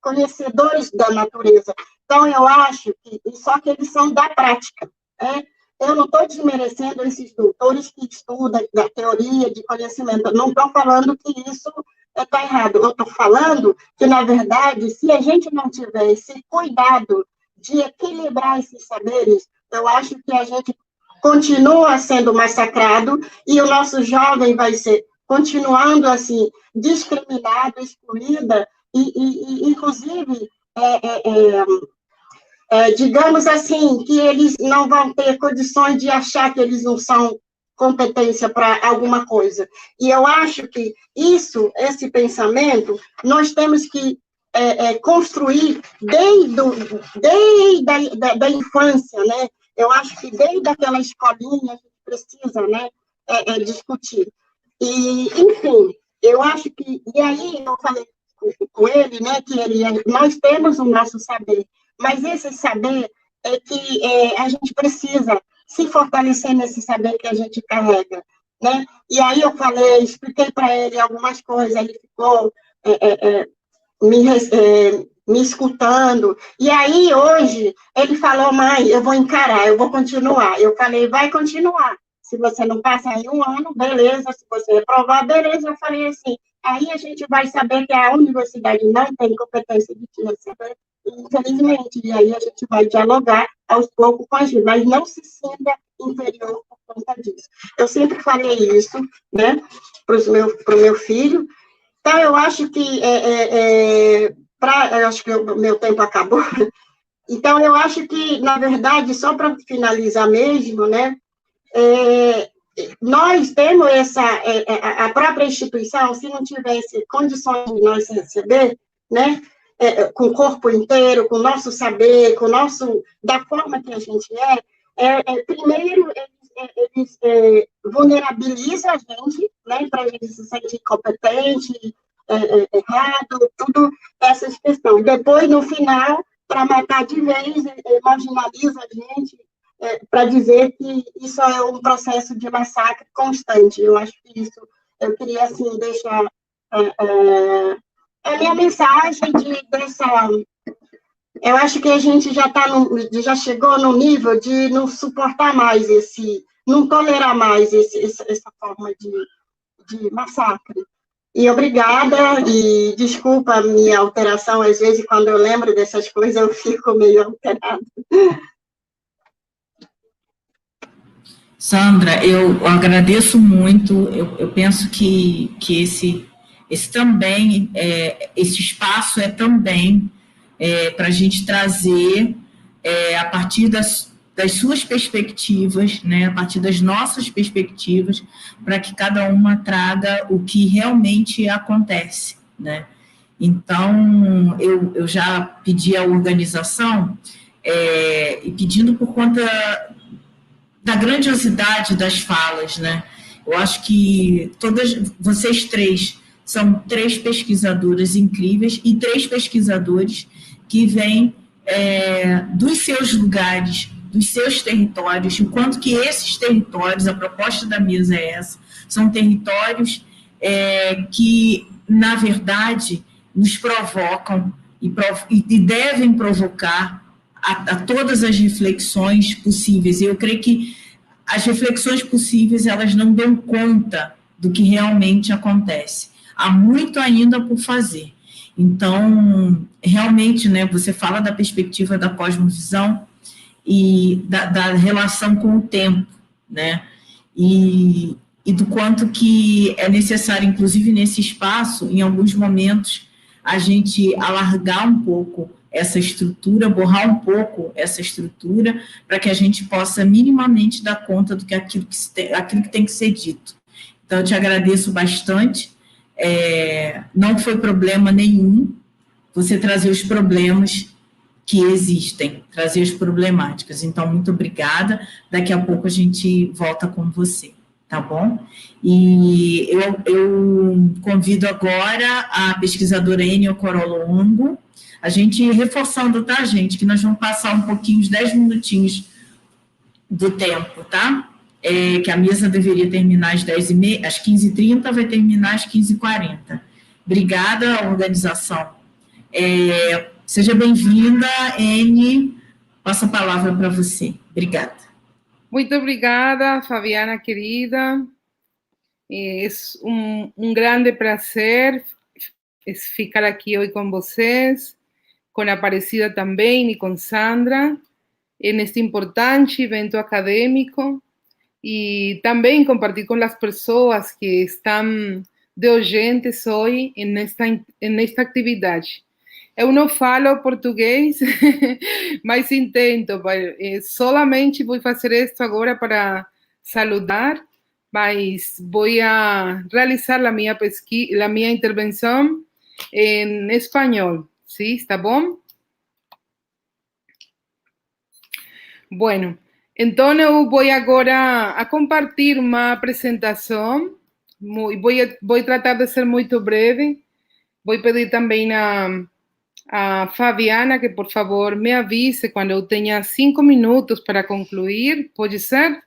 conhecedores da natureza. Então, eu acho que, só que eles são da prática, né? Eu não estou desmerecendo esses doutores que estudam da teoria de conhecimento, não estou falando que isso está errado, eu estou falando que, na verdade, se a gente não tiver esse cuidado de equilibrar esses saberes, eu acho que a gente continua sendo massacrado e o nosso jovem vai ser, continuando assim, discriminado, excluída, e inclusive, digamos assim, que eles não vão ter condições de achar que eles não são competência para alguma coisa. E eu acho que esse pensamento, nós temos que construir desde a infância, né? Eu acho que desde aquela escolinha a gente precisa, né, discutir. E, enfim, eu acho que... E aí eu falei com ele, né, que nós temos o nosso saber, mas esse saber é que a gente precisa se fortalecer nesse saber que a gente carrega, né? E aí eu expliquei para ele algumas coisas, ele ficou me escutando, e aí hoje ele falou, mãe, eu vou encarar, eu vou continuar. Eu falei, vai continuar. Se você não passar em um ano, beleza, se você reprovar, beleza. Eu falei assim, aí a gente vai saber que a universidade não tem competência de te receber, infelizmente, e aí a gente vai dialogar aos poucos com a gente, mas não se sinta inferior por conta disso. Eu sempre falei isso, né, para o meu filho. Então, eu acho que, eu acho que o meu tempo acabou, então, eu acho que, na verdade, só para finalizar mesmo, né, nós temos a própria instituição, se não tivesse condições de nós receber, né, com o corpo inteiro, com o nosso saber, da forma que a gente primeiro, eles vulnerabilizam a gente, né, para a gente se sentir competente, errado, tudo essas questões. Depois, no final, para matar de vez, marginaliza a gente, para dizer que isso é um processo de massacre constante. Eu acho que isso, eu queria, assim, deixar a minha mensagem dessa... Eu acho que a gente já chegou no nível de não suportar mais não tolerar mais essa forma de massacre. E obrigada, e desculpa a minha alteração, às vezes, quando eu lembro dessas coisas, eu fico meio alterada. Sandra, eu agradeço muito, eu penso que esse também, esse espaço é também para a gente trazer, a partir das suas perspectivas, né, a partir das nossas perspectivas, para que cada uma traga o que realmente acontece, né? Então, eu já pedi à organização, e pedindo por conta da grandiosidade das falas, né? Eu acho que vocês três são 3 pesquisadoras incríveis e 3 pesquisadores que vêm dos seus lugares, dos seus territórios, o quanto que esses territórios, a proposta da mesa é essa, são territórios que, na verdade, nos provocam e devem provocar a todas as reflexões possíveis. E eu creio que as reflexões possíveis, elas não dão conta do que realmente acontece. Há muito ainda por fazer. Então, realmente, né, você fala da perspectiva da cosmovisão e da relação com o tempo, né, e do quanto que é necessário, inclusive nesse espaço, em alguns momentos, a gente alargar um pouco essa estrutura, borrar um pouco essa estrutura, para que a gente possa minimamente dar conta do que aquilo que tem que ser dito. Então, eu te agradeço bastante. Não foi problema nenhum você trazer os problemas que existem, trazer as problemáticas. Então, muito obrigada. Daqui a pouco a gente volta com você, tá bom? E eu convido agora a pesquisadora Enio Corolongo, a gente reforçando, tá, gente, que nós vamos passar um pouquinho, uns 10 minutinhos do tempo, tá? Que a mesa deveria terminar às 10h30, às 15h30, vai terminar às 15h40. Obrigada, organização. Seja bem-vinda, Eni, passo a palavra para você. Obrigada. Muito obrigada, Fabiana, querida. É grande prazer ficar aqui hoje com vocês, com a Aparecida também e com Sandra, neste importante evento acadêmico, e também compartir com as pessoas que estão de oyentes hoje nesta atividade. Eu não falo português, mas intento. Solamente vou fazer isso agora para saludar, mas vou realizar a minha intervenção em espanhol. ¿Sí? ¿Está bom? Bueno, então eu vou agora a compartir uma apresentação. Vou tratar de ser muito breve. Vou pedir também a Fabiana que, por favor, me avise quando eu tenha 5 minutos para concluir. Pode ser?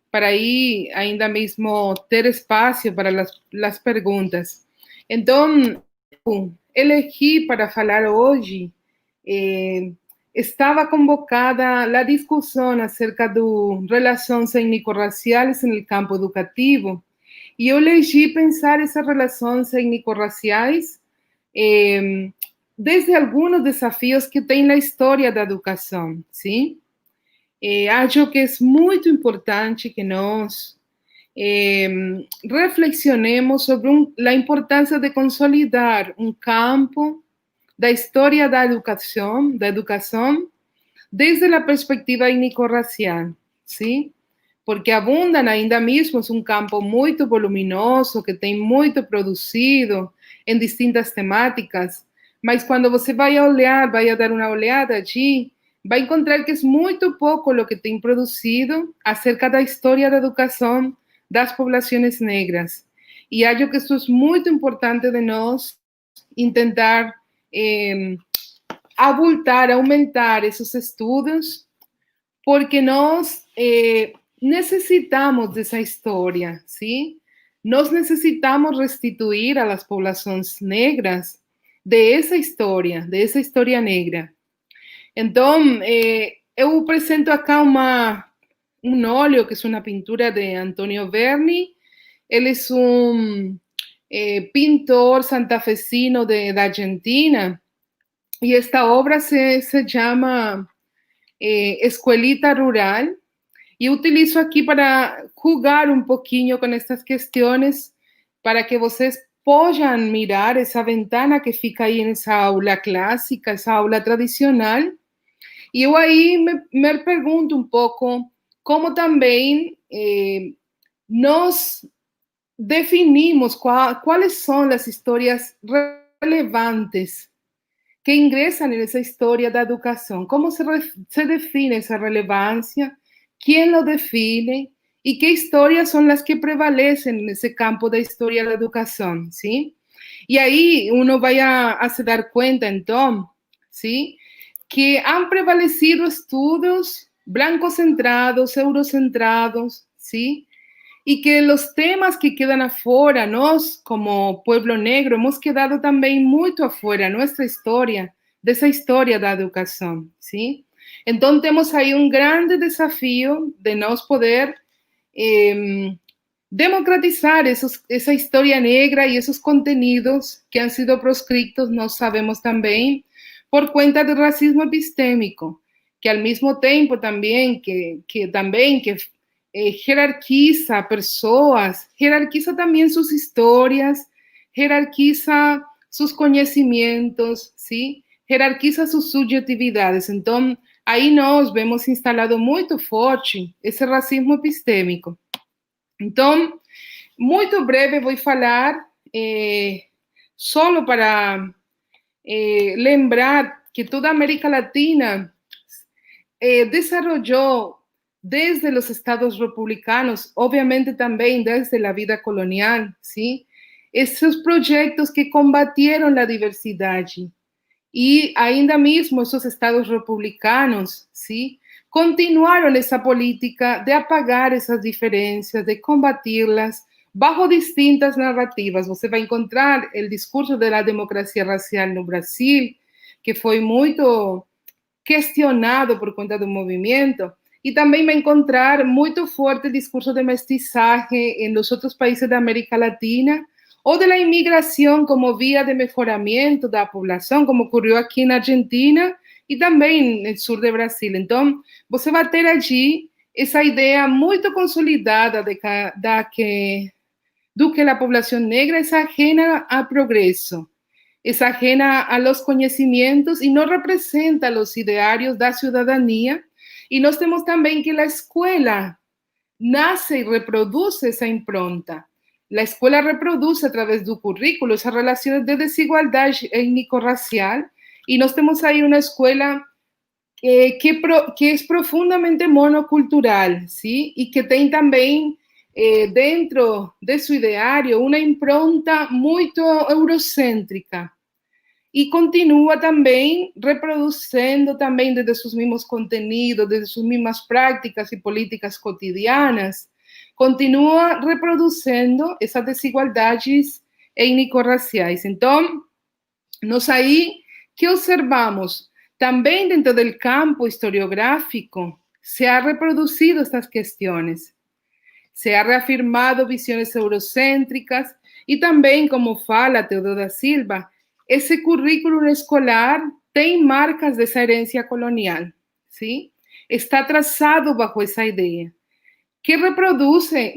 Para aí ainda mesmo ter espaço para as perguntas. Então, elegi para falar hoje, estava convocada a discussão acerca de relações étnico-raciais no campo educativo, e eu elegi pensar essas relações étnico-raciais desde alguns desafios que tem na história da educação, sim? Acho que é muito importante que nós reflexionemos sobre a importância de consolidar um campo da história da educação desde a perspectiva étnico-racial, sim? Porque abundam ainda mesmo, é um campo muito voluminoso, que tem muito produzido em distintas temáticas, mas quando você vai olhar, vai dar uma olhada allí, vai encontrar que é muito pouco o que tem produzido acerca da história da educação das populações negras. E acho que isso é muito importante de nós tentar abultar, aumentar esses estudos, porque nós necessitamos dessa história, ¿sí? Nós necessitamos restituir a las poblaciones negras de esa historia negra. Então, eu apresento acá um óleo, que é uma pintura de Antonio Verni. Ele é um pintor santafesino da Argentina, y esta obra se llama Escuelita Rural, y utilizo aquí para jugar un poquinho con estas cuestiones para que vocês puedan mirar esa ventana que fica ahí en esa aula clásica, esa aula tradicional. Y yo ahí me pregunto un poco cómo también nos definimos cuáles son las historias relevantes que ingresan en esa historia de educación. ¿Cómo se define esa relevancia? ¿Quién lo define? ¿Y qué historias son las que prevalecen en ese campo de historia de la educación? ¿Sí? Y ahí uno vaya a se dar cuenta, entonces, ¿sí?, que han prevalecido estudios blancocentrados, eurocentrados, ¿sí?, y que los temas que quedan afuera, nos como pueblo negro, hemos quedado también muy afuera, nuestra historia, de esa historia de la educación, ¿sí? Entonces tenemos ahí un grande desafío de nos poder democratizar esa historia negra y esos contenidos que han sido proscritos, no sabemos también, por cuenta del racismo epistémico, que al mismo tiempo también que jerarquiza personas, jerarquiza también sus historias, jerarquiza sus conocimientos, ¿sí?, jerarquiza sus subjetividades. Entonces, ahí nos vemos instalado muy fuerte ese racismo epistémico. Entonces, muy breve voy a falar, solo para lembrar que toda América Latina desarrolló desde los estados republicanos, obviamente también desde la vida colonial, ¿sí?, esos proyectos que combatieron la diversidad. Y ainda mismo esos estados republicanos, ¿sí?, continuaron esa política de apagar esas diferencias, de combatirlas bajo distintas narrativas. Você vai encontrar el discurso de la democracia racial no Brasil, que fue muy cuestionado por cuenta del movimiento, y también va a encontrar muy fuerte el discurso de mestizaje en los otros países de América Latina, o de la inmigración como vía de mejoramiento de la población, como ocurrió aquí en Argentina y también en el sur de Brasil. Entonces, você vai ter allí esa idea muy consolidada de que la población negra es ajena al progreso, es ajena a los conocimientos y no representa los idearios de la ciudadanía. Y nos tenemos también que la escuela nace y reproduce esa impronta. La escuela reproduce a través del currículo esas relaciones de desigualdad étnico-racial, y nos tenemos ahí una escuela que es profundamente monocultural, ¿sí?, y que tiene también dentro de su ideario una impronta muy eurocéntrica, y continúa también reproduciendo también desde sus mismos contenidos, desde sus mismas prácticas y políticas cotidianas, continúa reproduciendo esas desigualdades étnico-raciales. Entonces, nos ahí que observamos, también dentro del campo historiográfico se ha reproducido estas cuestiones, se ha reafirmado visiones eurocéntricas, y también, como fala Teodoro da Silva, ese currículum escolar tiene marcas de esa herencia colonial, ¿sí? Está trazado bajo esa idea, que reproduce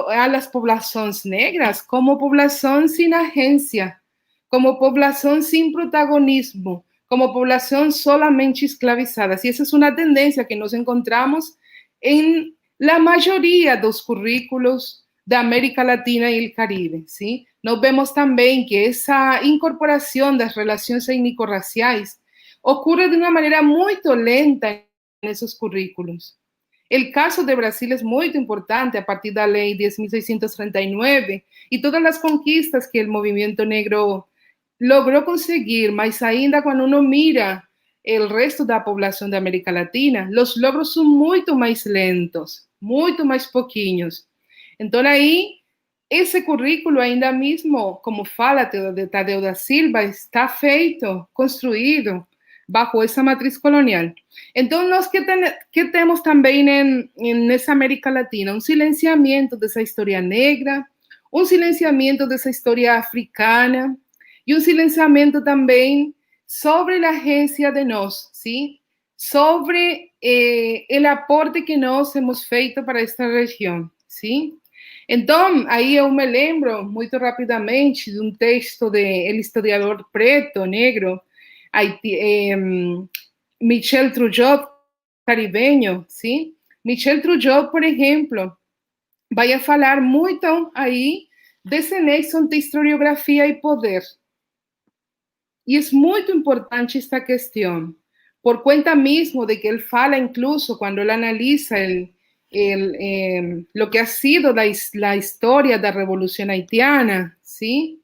a las poblaciones negras como población sin agencia, como población sin protagonismo, como población solamente esclavizadas. Y esa es una tendencia que nos encontramos en la mayoría de los currículos de América Latina y el Caribe, ¿sí? nós vemos também que essa incorporação das relações étnico-raciais ocorre de uma maneira muito lenta nesses currículos. O caso de Brasil é muito importante a partir da Lei 10.639 e todas as conquistas que o movimento negro logrou conseguir, mas ainda quando uno mira o resto da população da América Latina, os logros são muito mais lentos, muito mais pouquinhos. Então, aí, esse currículo ainda mesmo, como fala Tadeu da Silva, está feito, construído, bajo essa matriz colonial. Então, nós que temos também nessa América Latina? Um silenciamento dessa história negra, um silenciamento dessa história africana e um silenciamento também sobre a agência de nós, ¿sí? Sobre o aporte que nós hemos feito para esta região, ¿sí? Então, aí eu me lembro muito rapidamente de um texto do historiador preto, negro, Michel Trujillo, caribeño, ¿sí? Michel Trujillo, por ejemplo, vai a falar muito aí desse nexo de historiografia e poder. E é muito importante esta questão, por conta mesmo de que ele fala, incluso, quando ele analisa lo que ha sido la historia de la Revolución Haitiana, ¿sí?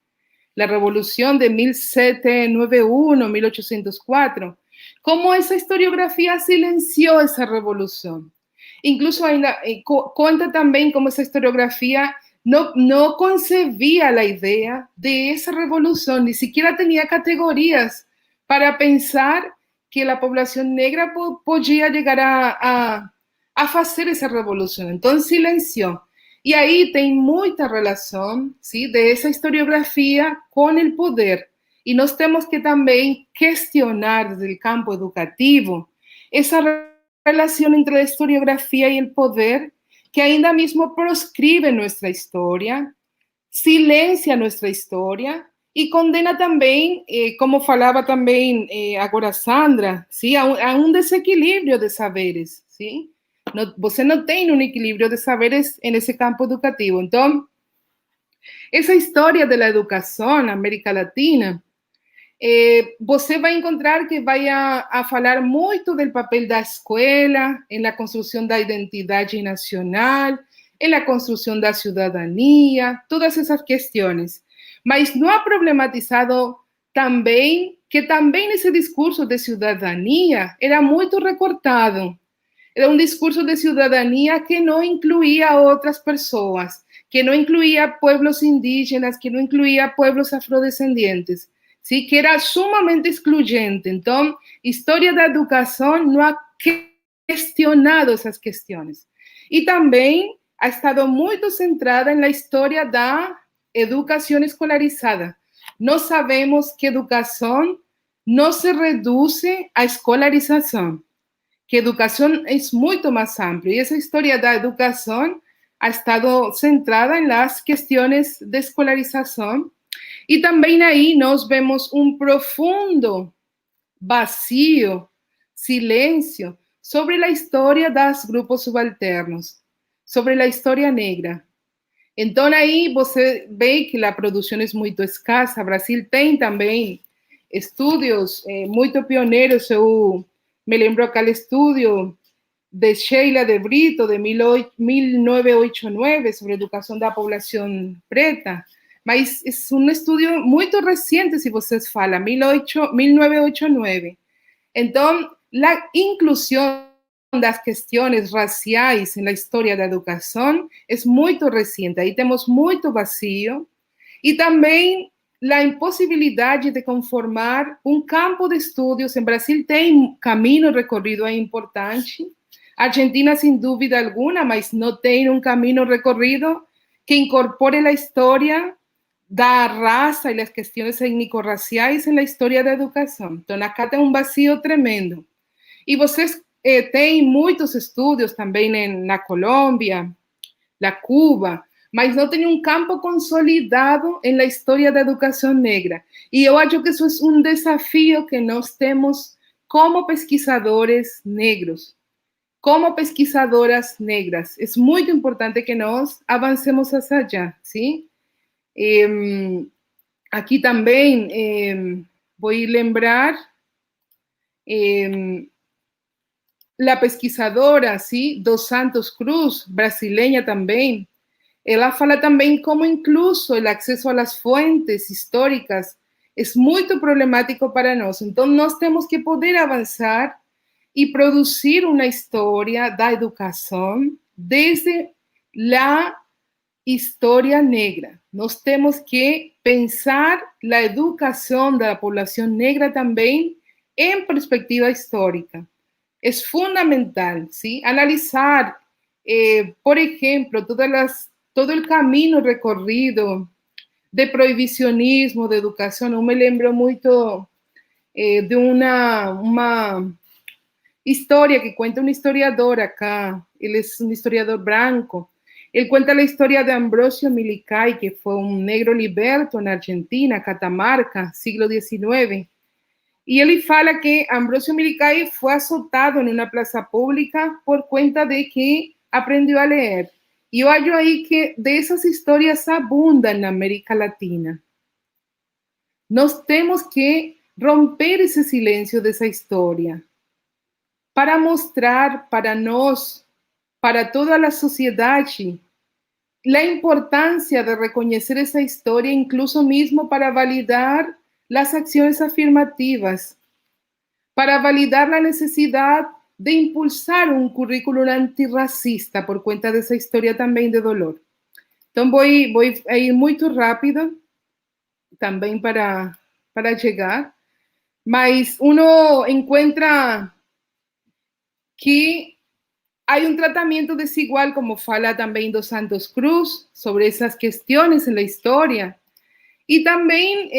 La Revolución de 1791, 1804, cómo esa historiografía silenció esa revolución. Incluso cuenta también cómo esa historiografía no concebía la idea de esa revolución, ni siquiera tenía categorías para pensar que la población negra podía llegar a fazer essa revolução. Então, silenciou. E aí tem muita relação, ¿sí? De essa historiografia com o poder. E nós temos que também questionar desde o campo educativo essa relação entre a historiografia e o poder, que ainda mesmo proscribe nossa história, silencia nossa história e condena também, como falava também agora Sandra, ¿sí? a um desequilíbrio de saberes, ¿sí? Você não tem um equilíbrio de saberes nesse campo educativo. Então, essa história da educação na América Latina, você vai encontrar que vai a falar muito do papel da escola, na construção da identidade nacional, na construção da cidadania, todas essas questões. Mas não ha problematizado também que também esse discurso de cidadania era muito recortado. Era um discurso de cidadania que não incluía outras pessoas, que não incluía pueblos indígenas, que não incluía pueblos afrodescendentes, ¿sí? Que era sumamente excluyente. Então, história da educação não ha questionado essas questões. E também ha estado muito centrada na história da educação escolarizada. Nós sabemos que educação não se reduz à escolarização, que educação é muito mais ampla. E essa história da educação ha estado centrada nas questões de escolarização. E também aí nós vemos um profundo vazio, silêncio, sobre a história dos grupos subalternos, sobre a história negra. Então aí você vê que a produção é muito escassa. O Brasil tem também estudos muito pioneiros. Eu me lembro aquele estudio de Sheila de Brito, de 1989, sobre educação da população preta, mas é um estudo muito recente, se vocês falam, 1989. Então, a inclusão das questões raciais na história da educação é muito recente. Aí temos muito vazio. E também a impossibilidade de conformar um campo de estudos. Em Brasil tem caminho recorrido, é importante. Argentina, sem dúvida alguma, mas não tem um caminho recorrido que incorpore a história da raça e as questões étnico-raciais na história da educação. Então, acá tem um vazio tremendo. E vocês têm muitos estudos também na Colômbia, na Cuba, mas não tem um campo consolidado na história da educação negra. E eu acho que isso é um desafio que nós temos como pesquisadores negros, como pesquisadoras negras. É muito importante que nós avancemos hacia allá, ¿sí? Aqui também vou lembrar la pesquisadora, ¿sí? Dos Santos Cruz, brasileña também, ela fala também como incluso o acesso às fontes históricas é muito problemático para nós. Então, nós temos que poder avançar e produzir uma história da educação desde a história negra. Nós temos que pensar a educação da população negra também em perspectiva histórica. É fundamental, ¿sí? Analizar, por exemplo, todo o caminho recorrido de proibicionismo, de educação. Eu me lembro muito de uma história que conta um historiador acá, ele é um historiador branco. Ele conta a história de Ambrosio Milicay, que foi um negro liberto na Argentina, Catamarca, siglo XIX. E ele fala que Ambrosio Milicay foi azotado em uma praça pública por conta de que aprendeu a ler. E eu acho aí que dessas histórias abundam na América Latina. Nós temos que romper esse silêncio dessa história para mostrar para nós, para toda a sociedade, a importância de reconhecer essa história, incluso mesmo para validar as ações afirmativas, para validar a necessidade de impulsar um currículo antirracista por conta dessa história também de dolor. Então, vou ir muito rápido também para chegar, mas uno encontra que há um tratamento desigual, como fala também dos Santos Cruz, sobre essas questões na história, e também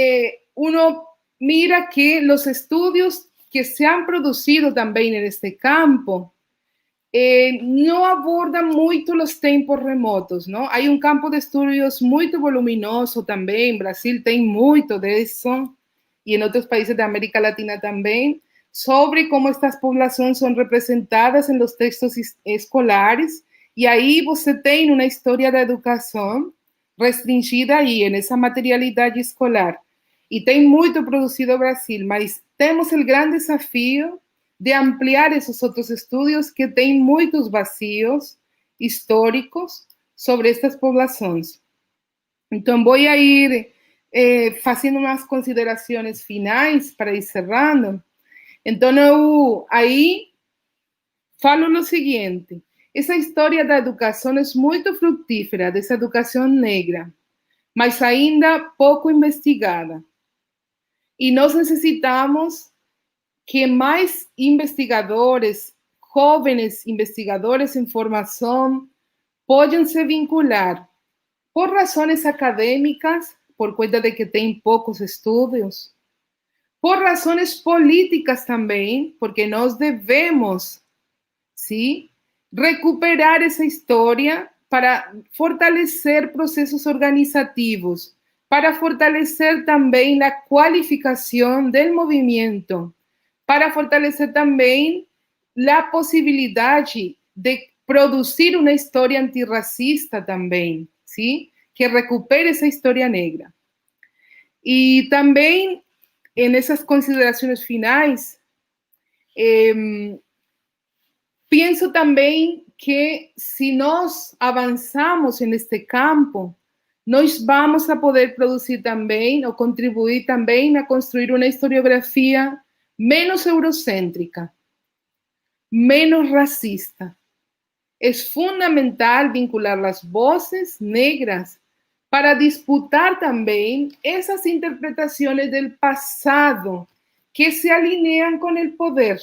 uno mira que os estudos que se han producido também neste campo não abordam muito os tempos remotos, não? Há um campo de estudos muito voluminoso também, Brasil tem muito disso, e em outros países da América Latina também, sobre como estas populações são representadas nos textos escolares, e aí você tem uma história da educação restringida aí, nessa materialidade escolar. E tem muito produzido no Brasil, mas temos o grande desafio de ampliar esses outros estudos que têm muitos vazios históricos sobre estas populações. Então, vou ir fazendo umas considerações finais para ir cerrando. Então, eu aí falo o seguinte: essa história da educação é muito frutífera, dessa educação negra, mas ainda pouco investigada. E nós necessitamos que mais investigadores, jovens investigadores em formação, possam se vincular por razões acadêmicas, por conta de que tem poucos estudos, por razões políticas também, porque nós devemos, sim, recuperar essa história para fortalecer processos organizativos, para fortalecer também a qualificação do movimento, para fortalecer também a possibilidade de produzir uma história antirracista também, sim, que recupere essa história negra. E também, nessas considerações finais, penso também que se nós avançamos neste campo, nós vamos a poder produzir também, ou contribuir também a construir uma historiografia menos eurocêntrica, menos racista. É fundamental vincular as vozes negras para disputar também essas interpretações do passado que se alineiam com o poder.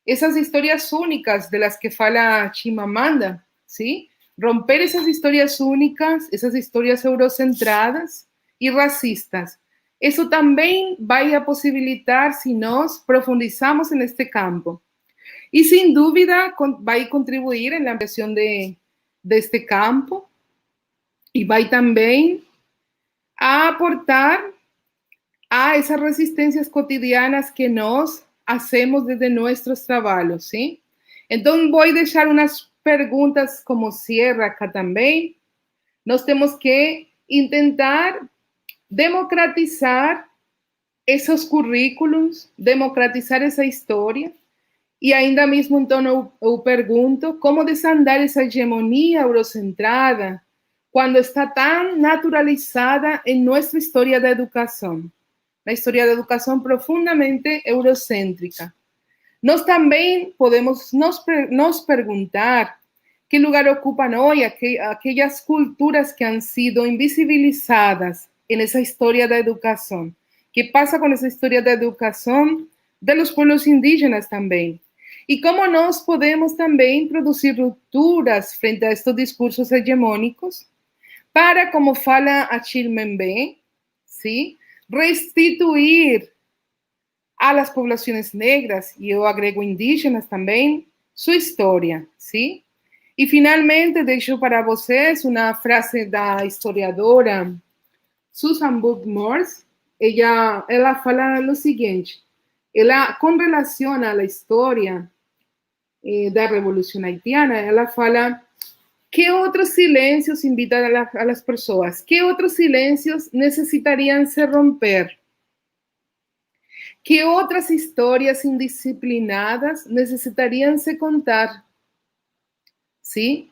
Essas histórias únicas de las que fala Chimamanda, ¿sí? Romper essas histórias únicas, essas histórias eurocentradas e racistas. Isso também vai a possibilitar se nós profundizamos neste campo. E, sem dúvida, vai contribuir na ampliação deste campo e vai também a aportar a essas resistências cotidianas que nós hacemos desde nossos trabalhos, ¿sí? Então, vou deixar umas perguntas como cierre acá também. Nós temos que intentar democratizar esses currículos, democratizar essa história. E ainda mesmo, então, eu pergunto como desandar essa hegemonia eurocentrada quando está tão naturalizada em nossa história da educação, na história da educação profundamente eurocêntrica. Nós também podemos nos perguntar que lugar ocupam hoje aquelas culturas que han sido invisibilizadas nessa história da educação. Que passa com essa história da educação de los pueblos indígenas também. E como nós podemos também produzir rupturas frente a estes discursos hegemônicos para, como fala Achille Mbembe, ¿sí?, restituir a las poblaciones negras, y yo agrego indígenas también, su historia, ¿sí? Y finalmente, deixo para vocês uma frase da historiadora Susan Buck-Morss. Ela fala o seguinte, ela, com relação à história da Revolução Haitiana, ela fala que outros silêncios invitam a las pessoas, que outros silêncios necessitariam se romper, que outras histórias indisciplinadas necessitariam se contar, ¿sí?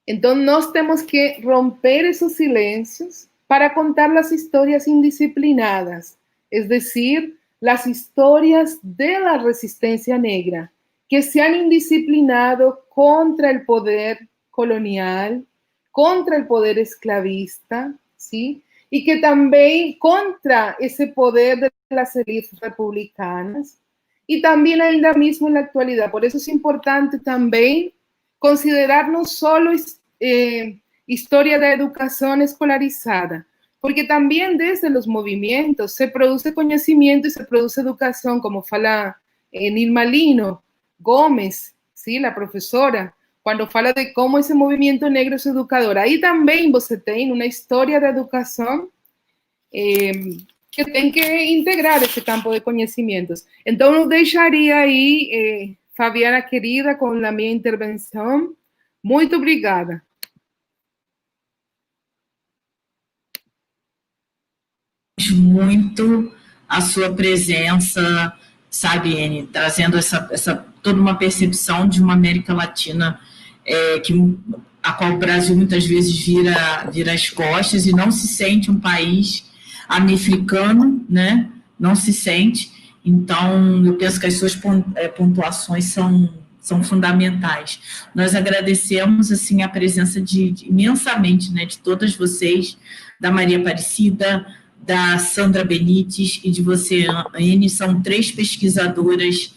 Então, nós temos que romper esses silêncios para contar as histórias indisciplinadas, es decir, las historias de la resistencia negra, que se han indisciplinado contra el poder colonial, contra el poder esclavista, ¿sí? Y que también contra ese poder de las élites republicanas, y también ainda mismo en la actualidad. Por eso es importante también considerar no solo historia de educación escolarizada, porque también desde los movimientos se produce conocimiento y se produce educación, como fala Nilma Lino Gómez, ¿sí?, la profesora, cuando fala de cómo ese movimiento negro es educador. Ahí también você tem una historia de educación que tem que integrar esse campo de conhecimentos. Então, eu deixaria aí, Fabiana querida, com a minha intervenção. Muito obrigada. Muito a sua presença, sabe, Anne, trazendo toda uma percepção de uma América Latina a qual o Brasil muitas vezes vira as costas e não se sente um país americano, né? Não se sente. Então, eu penso que as suas pontuações são fundamentais. Nós agradecemos, assim, a presença imensamente, né, de todas vocês, da Maria Aparecida, da Sandra Benites e de você, Anne. São 3 pesquisadoras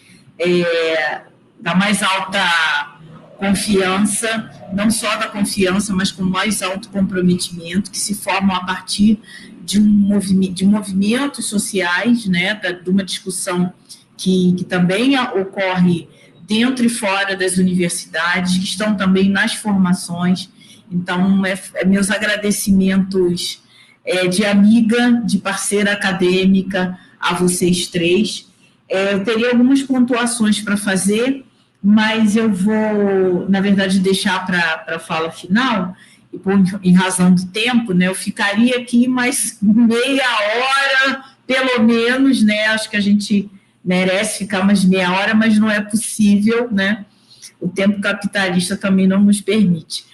da mais alta confiança, não só da confiança, mas com mais alto comprometimento, que se formam a partir de movimentos sociais, né, de uma discussão que também ocorre dentro e fora das universidades, que estão também nas formações. Então, meus agradecimentos de amiga, de parceira acadêmica a vocês 3. Eu teria algumas pontuações para fazer, mas eu vou, na verdade, deixar para a fala final, e em razão do tempo, né, eu ficaria aqui mais meia hora, pelo menos, né, acho que a gente merece ficar mais meia hora, mas não é possível, né, o tempo capitalista também não nos permite.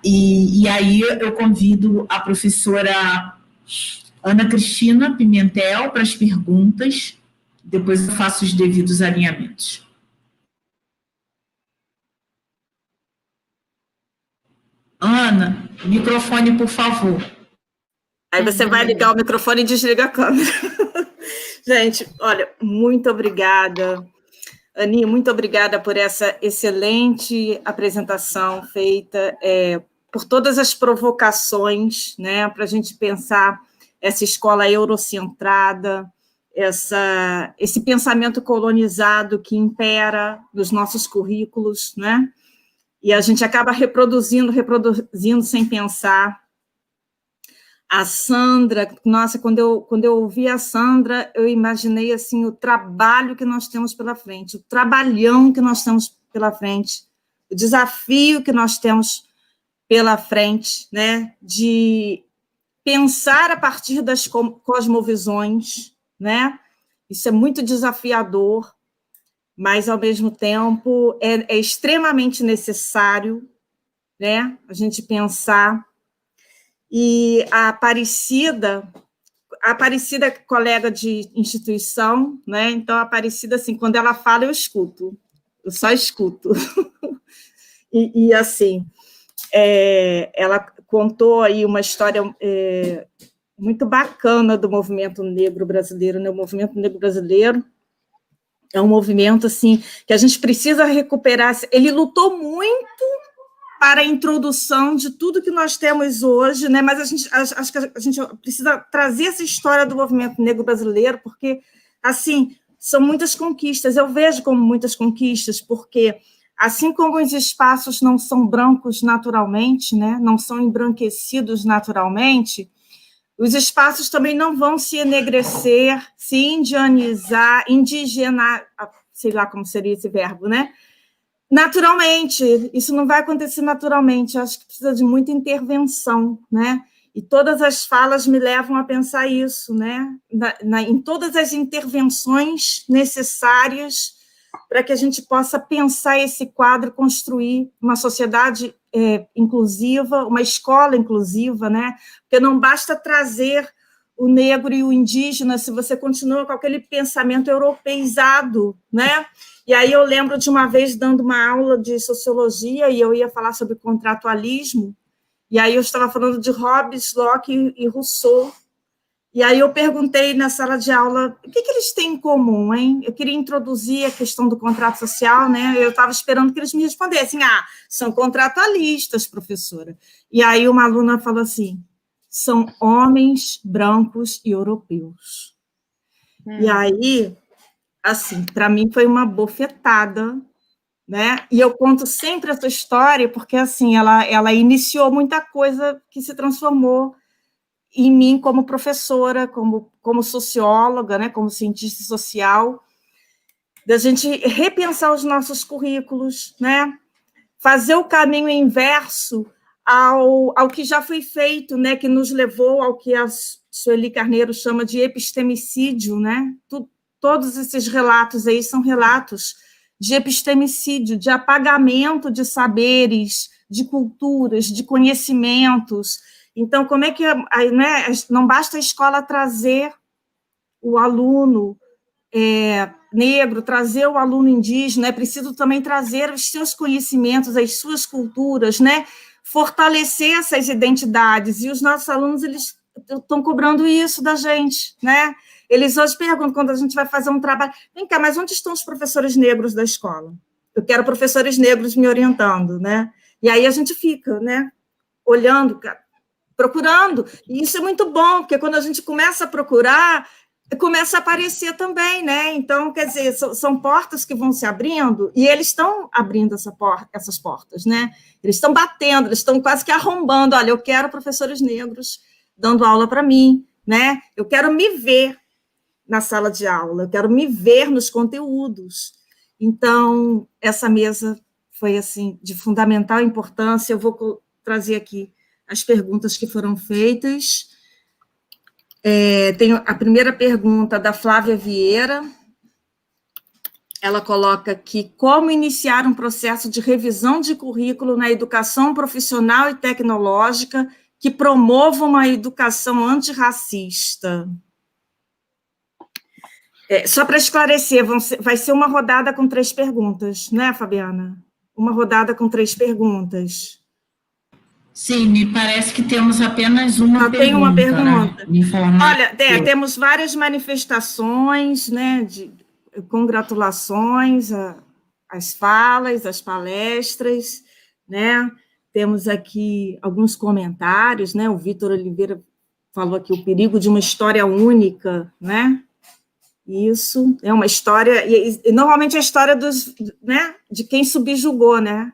E aí eu convido a professora Ana Cristina Pimentel para as perguntas, depois eu faço os devidos alinhamentos. Ana, microfone, por favor. Aí você vai ligar o microfone e desliga a câmera. Gente, olha, muito obrigada. Ani, muito obrigada por essa excelente apresentação feita, por todas as provocações, né, para a gente pensar essa escola eurocentrada, esse pensamento colonizado que impera nos nossos currículos, né? E a gente acaba reproduzindo sem pensar. A Sandra, nossa, quando eu ouvi a Sandra, eu imaginei assim, o trabalho que nós temos pela frente, o trabalhão que nós temos pela frente, o desafio que nós temos pela frente, né, de pensar a partir das cosmovisões, né? Isso é muito desafiador, mas, ao mesmo tempo, é extremamente necessário, né, a gente pensar. E a Aparecida é colega de instituição, né? Então, a Aparecida, assim, quando ela fala, eu escuto, eu só escuto. E assim, ela contou aí uma história muito bacana do movimento negro brasileiro, né? O movimento negro brasileiro é um movimento, assim, que a gente precisa recuperar. Ele lutou muito para a introdução de tudo que nós temos hoje, né? Mas acho que a gente precisa trazer essa história do movimento negro brasileiro, porque, assim, são muitas conquistas, eu vejo como muitas conquistas, porque, assim como os espaços não são brancos naturalmente, né? Não são embranquecidos naturalmente, os espaços também não vão se enegrecer, se indianizar, indigenar, sei lá como seria esse verbo, né? Naturalmente, isso não vai acontecer naturalmente, eu acho que precisa de muita intervenção, né? E todas as falas me levam a pensar isso, né? Em todas as intervenções necessárias para que a gente possa pensar esse quadro, construir uma sociedade inclusiva, uma escola inclusiva, né? Porque não basta trazer o negro e o indígena se você continua com aquele pensamento europeizado, né? E aí eu lembro de uma vez dando uma aula de sociologia e eu ia falar sobre contratualismo, e aí eu estava falando de Hobbes, Locke e Rousseau, e aí eu perguntei na sala de aula o que eles têm em comum, hein? Eu queria introduzir a questão do contrato social, né? Eu estava esperando que eles me respondessem, são contratualistas, professora. E aí uma aluna falou assim, são homens brancos e europeus. E aí, assim, para mim foi uma bofetada, né? E eu conto sempre essa história porque, assim, ela iniciou muita coisa que se transformou em mim como professora, como socióloga, né? Como cientista social, da gente repensar os nossos currículos, né? Fazer o caminho inverso ao que já foi feito, né? Que nos levou ao que a Sueli Carneiro chama de epistemicídio, né? Todos esses relatos aí são relatos de epistemicídio, de apagamento de saberes, de culturas, de conhecimentos. Então, como é que né, não basta a escola trazer o aluno negro, trazer o aluno indígena, é preciso também trazer os seus conhecimentos, as suas culturas, né? Fortalecer essas identidades. E os nossos alunos, eles estão cobrando isso da gente, né? Eles hoje perguntam, quando a gente vai fazer um trabalho, vem cá, mas onde estão os professores negros da escola? Eu quero professores negros me orientando, né? E aí a gente fica, né? Olhando, procurando, e isso é muito bom, porque quando a gente começa a procurar, começa a aparecer também, né? Então, quer dizer, são portas que vão se abrindo, e eles estão abrindo essas portas, né? Eles estão batendo, eles estão quase que arrombando, olha, eu quero professores negros dando aula para mim, né? Eu quero me ver na sala de aula, eu quero me ver nos conteúdos. Então, essa mesa foi, assim, de fundamental importância. Eu vou trazer aqui as perguntas que foram feitas. Tenho a primeira pergunta da Flávia Vieira. Ela coloca aqui, como iniciar um processo de revisão de currículo na educação profissional e tecnológica que promova uma educação antirracista? Só para esclarecer, vai ser uma rodada com 3 perguntas, né, Fabiana? Uma rodada com 3 perguntas. Sim, me parece que temos apenas uma pergunta. Tem uma pergunta. Né? Olha, temos várias manifestações, né, de congratulações às falas, às palestras, né? Temos aqui alguns comentários, né? O Vitor Oliveira falou aqui o perigo de uma história única, né? Isso é uma história, e normalmente é a história né, de quem subjugou, né?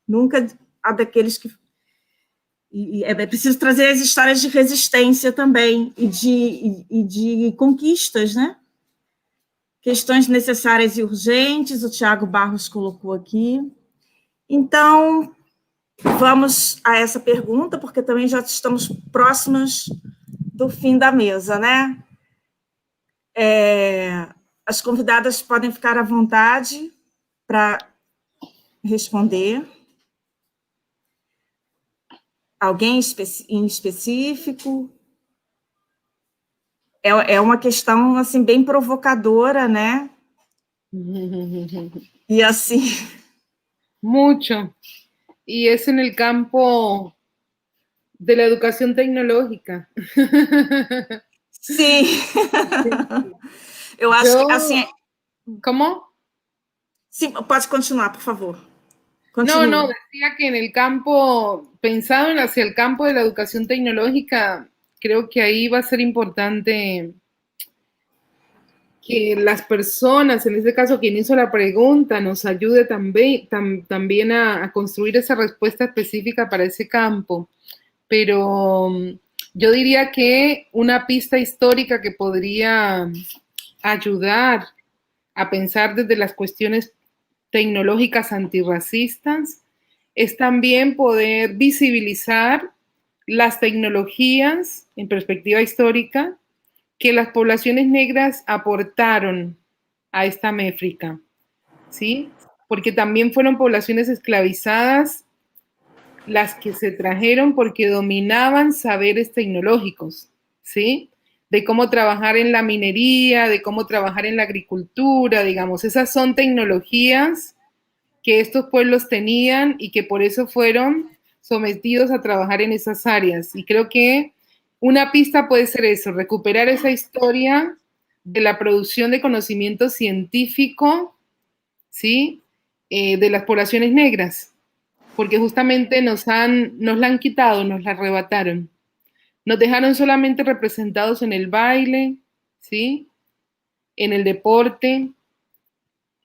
Nunca a daqueles que... é preciso trazer as histórias de resistência também, e de conquistas, né? Questões necessárias e urgentes, o Tiago Barros colocou aqui. Então, vamos a essa pergunta, porque também já estamos próximas do fim da mesa, né? As convidadas podem ficar à vontade para responder. Alguém em específico? É uma questão assim bem provocadora, né? Y así. Mucho. Y es en el campo de la educación tecnológica. Sí. Eu acho que assim. ¿Cómo? Sí, pode continuar, por favor. Continúa. No, decía que en el campo, pensado hacia el campo de la educación tecnológica, creo que ahí va a ser importante que las personas, en este caso quien hizo la pregunta, nos ayude también a construir esa respuesta específica para ese campo. Pero yo diría que una pista histórica que podría ayudar a pensar desde las cuestiones tecnológicas antirracistas es también poder visibilizar las tecnologías en perspectiva histórica que las poblaciones negras aportaron a esta métrica, ¿sí? Porque también fueron poblaciones esclavizadas las que se trajeron porque dominaban saberes tecnológicos, ¿sí? De cómo trabajar en la minería, de cómo trabajar en la agricultura, digamos, esas son tecnologías que estos pueblos tenían y que por eso fueron sometidos a trabajar en esas áreas. Y creo que una pista puede ser eso, recuperar esa historia de la producción de conocimiento científico, ¿sí? De las poblaciones negras, porque justamente nos la han quitado, nos la arrebataron. Nos dejaron solamente representados en el baile, ¿sí? En el deporte,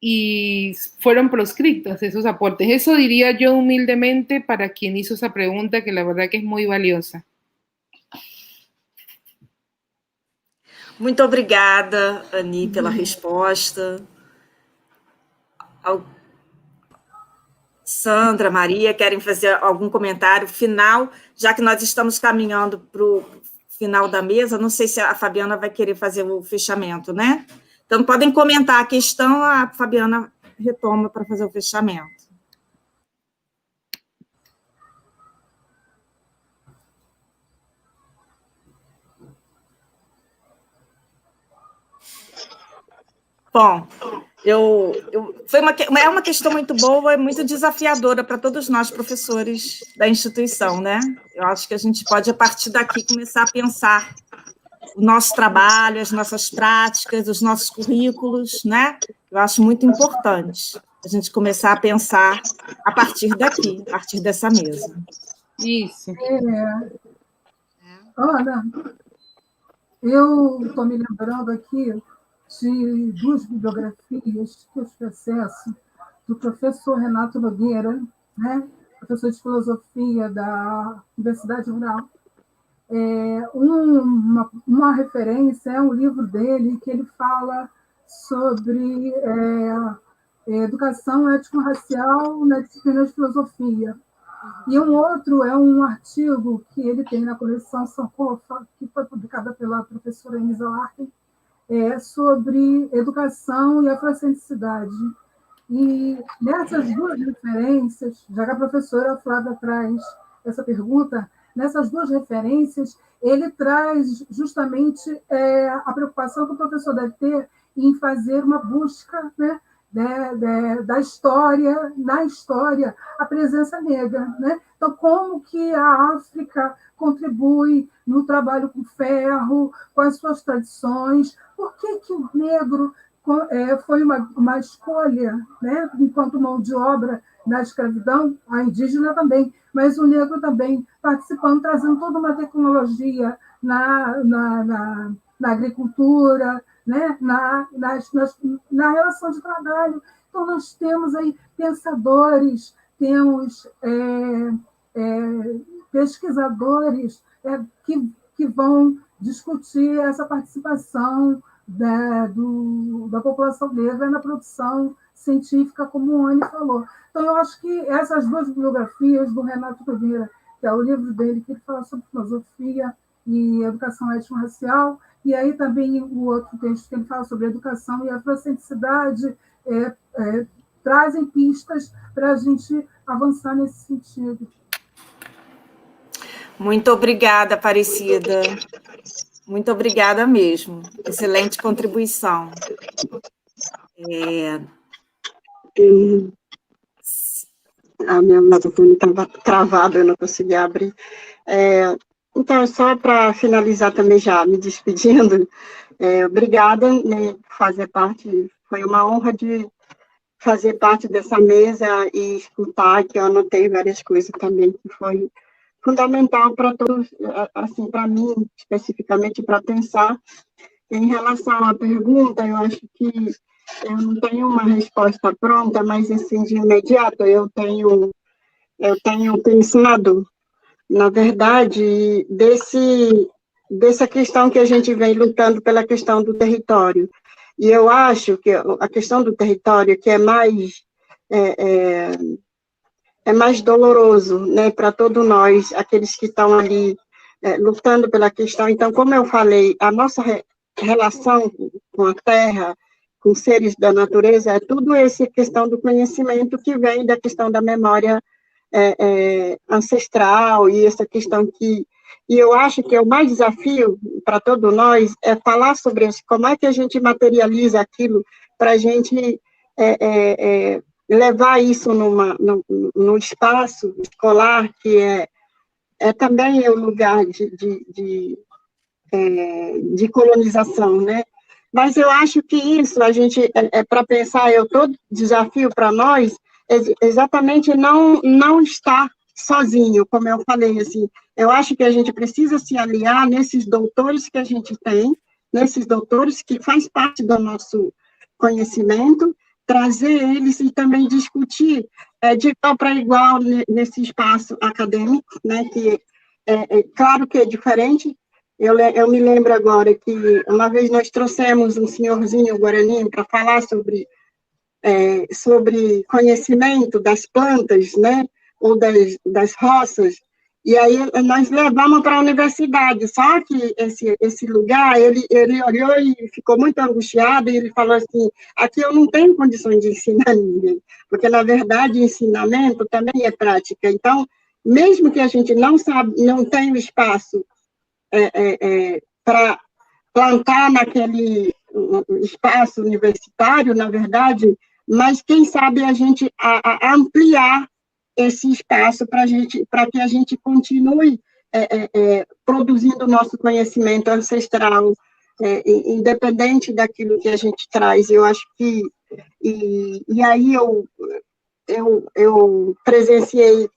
y fueron proscritos esos aportes. Eso diría yo humildemente para quien hizo esa pregunta, que la verdad que es muy valiosa. Muito obrigada, Ani, pela resposta. Sandra, Maria, querem fazer algum comentário final, já que nós estamos caminhando para o final da mesa? Não sei se a Fabiana vai querer fazer o fechamento, né? Então, podem comentar a questão, a Fabiana retoma para fazer o fechamento. Bom, é uma questão muito boa, é muito desafiadora para todos nós, professores da instituição, né? Eu acho que a gente pode, a partir daqui, começar a pensar o nosso trabalho, as nossas práticas, os nossos currículos, né? Eu acho muito importante a gente começar a pensar a partir daqui, a partir dessa mesa. Isso. Ana, eu estou me lembrando aqui de duas bibliografias que eu tive acesso do professor Renato Nogueira, né? Professor de filosofia da Universidade Rural. Uma referência é um livro dele que ele fala sobre educação étnico-racial na disciplina de filosofia. E um outro é um artigo que ele tem na coleção Sankofa, que foi publicada pela professora Elisa Larkin, sobre educação e afrocentricidade. E nessas duas referências, já que a professora Flávia traz essa pergunta, nessas duas referências, ele traz justamente a preocupação que o professor deve ter em fazer uma busca, né, da história, na história, a presença negra, né? Então, como que a África contribui no trabalho com ferro, com as suas tradições, por que o negro foi uma escolha, né? Enquanto mão de obra na escravidão, a indígena também, mas o negro também participando, trazendo toda uma tecnologia na agricultura, né? na relação de trabalho. Então, nós temos aí pensadores, temos pesquisadores que vão discutir essa participação da população negra na produção científica, como o Anne falou. Então, eu acho que essas duas biografias do Renato Pereira, que é o livro dele, que ele fala sobre filosofia e educação étnico-racial, e aí também o outro texto que ele fala sobre educação e afrocentricidade, trazem pistas para a gente avançar nesse sentido. Muito obrigada, Aparecida. Muito obrigada mesmo. Excelente contribuição. A minha microfone estava travado, eu não conseguia abrir. Então, só para finalizar também, já me despedindo, obrigada, né, por fazer parte, foi uma honra de fazer parte dessa mesa e escutar, que eu anotei várias coisas também, que foi fundamental para todos, assim, para mim, especificamente, para pensar. Em relação à pergunta, eu acho que eu não tenho uma resposta pronta, mas, assim, de imediato, eu tenho pensado, na verdade, dessa questão que a gente vem lutando pela questão do território. E eu acho que a questão do território, que é mais doloroso, né, para todos nós, aqueles que estão ali lutando pela questão. Então, como eu falei, a nossa relação com a terra, com seres da natureza, é tudo essa questão do conhecimento que vem da questão da memória ancestral, e essa questão e eu acho que o mais desafio para todos nós é falar sobre isso, como é que a gente materializa aquilo para a gente levar isso no espaço escolar, que é também o lugar de colonização, né? Mas eu acho que isso, a gente, para pensar, todo desafio para nós é exatamente não estar sozinho, como eu falei, assim, eu acho que a gente precisa se aliar nesses doutores que a gente tem, nesses doutores que faz parte do nosso conhecimento, trazer eles e também discutir de igual para igual nesse espaço acadêmico, né, que claro que é diferente. Eu me lembro agora que uma vez nós trouxemos um senhorzinho guarani para falar sobre conhecimento das plantas, né, ou das roças, e aí nós levamos para a universidade, só que esse lugar, ele olhou e ficou muito angustiado, e ele falou assim, aqui eu não tenho condições de ensinar ninguém, porque, na verdade, ensinamento também é prática. Então, mesmo que a gente não tenha o espaço para plantar naquele espaço universitário, na verdade, mas quem sabe a gente ampliar esse espaço para que a gente continue produzindo o nosso conhecimento ancestral, independente daquilo que a gente traz. Eu acho que e aí eu presenciei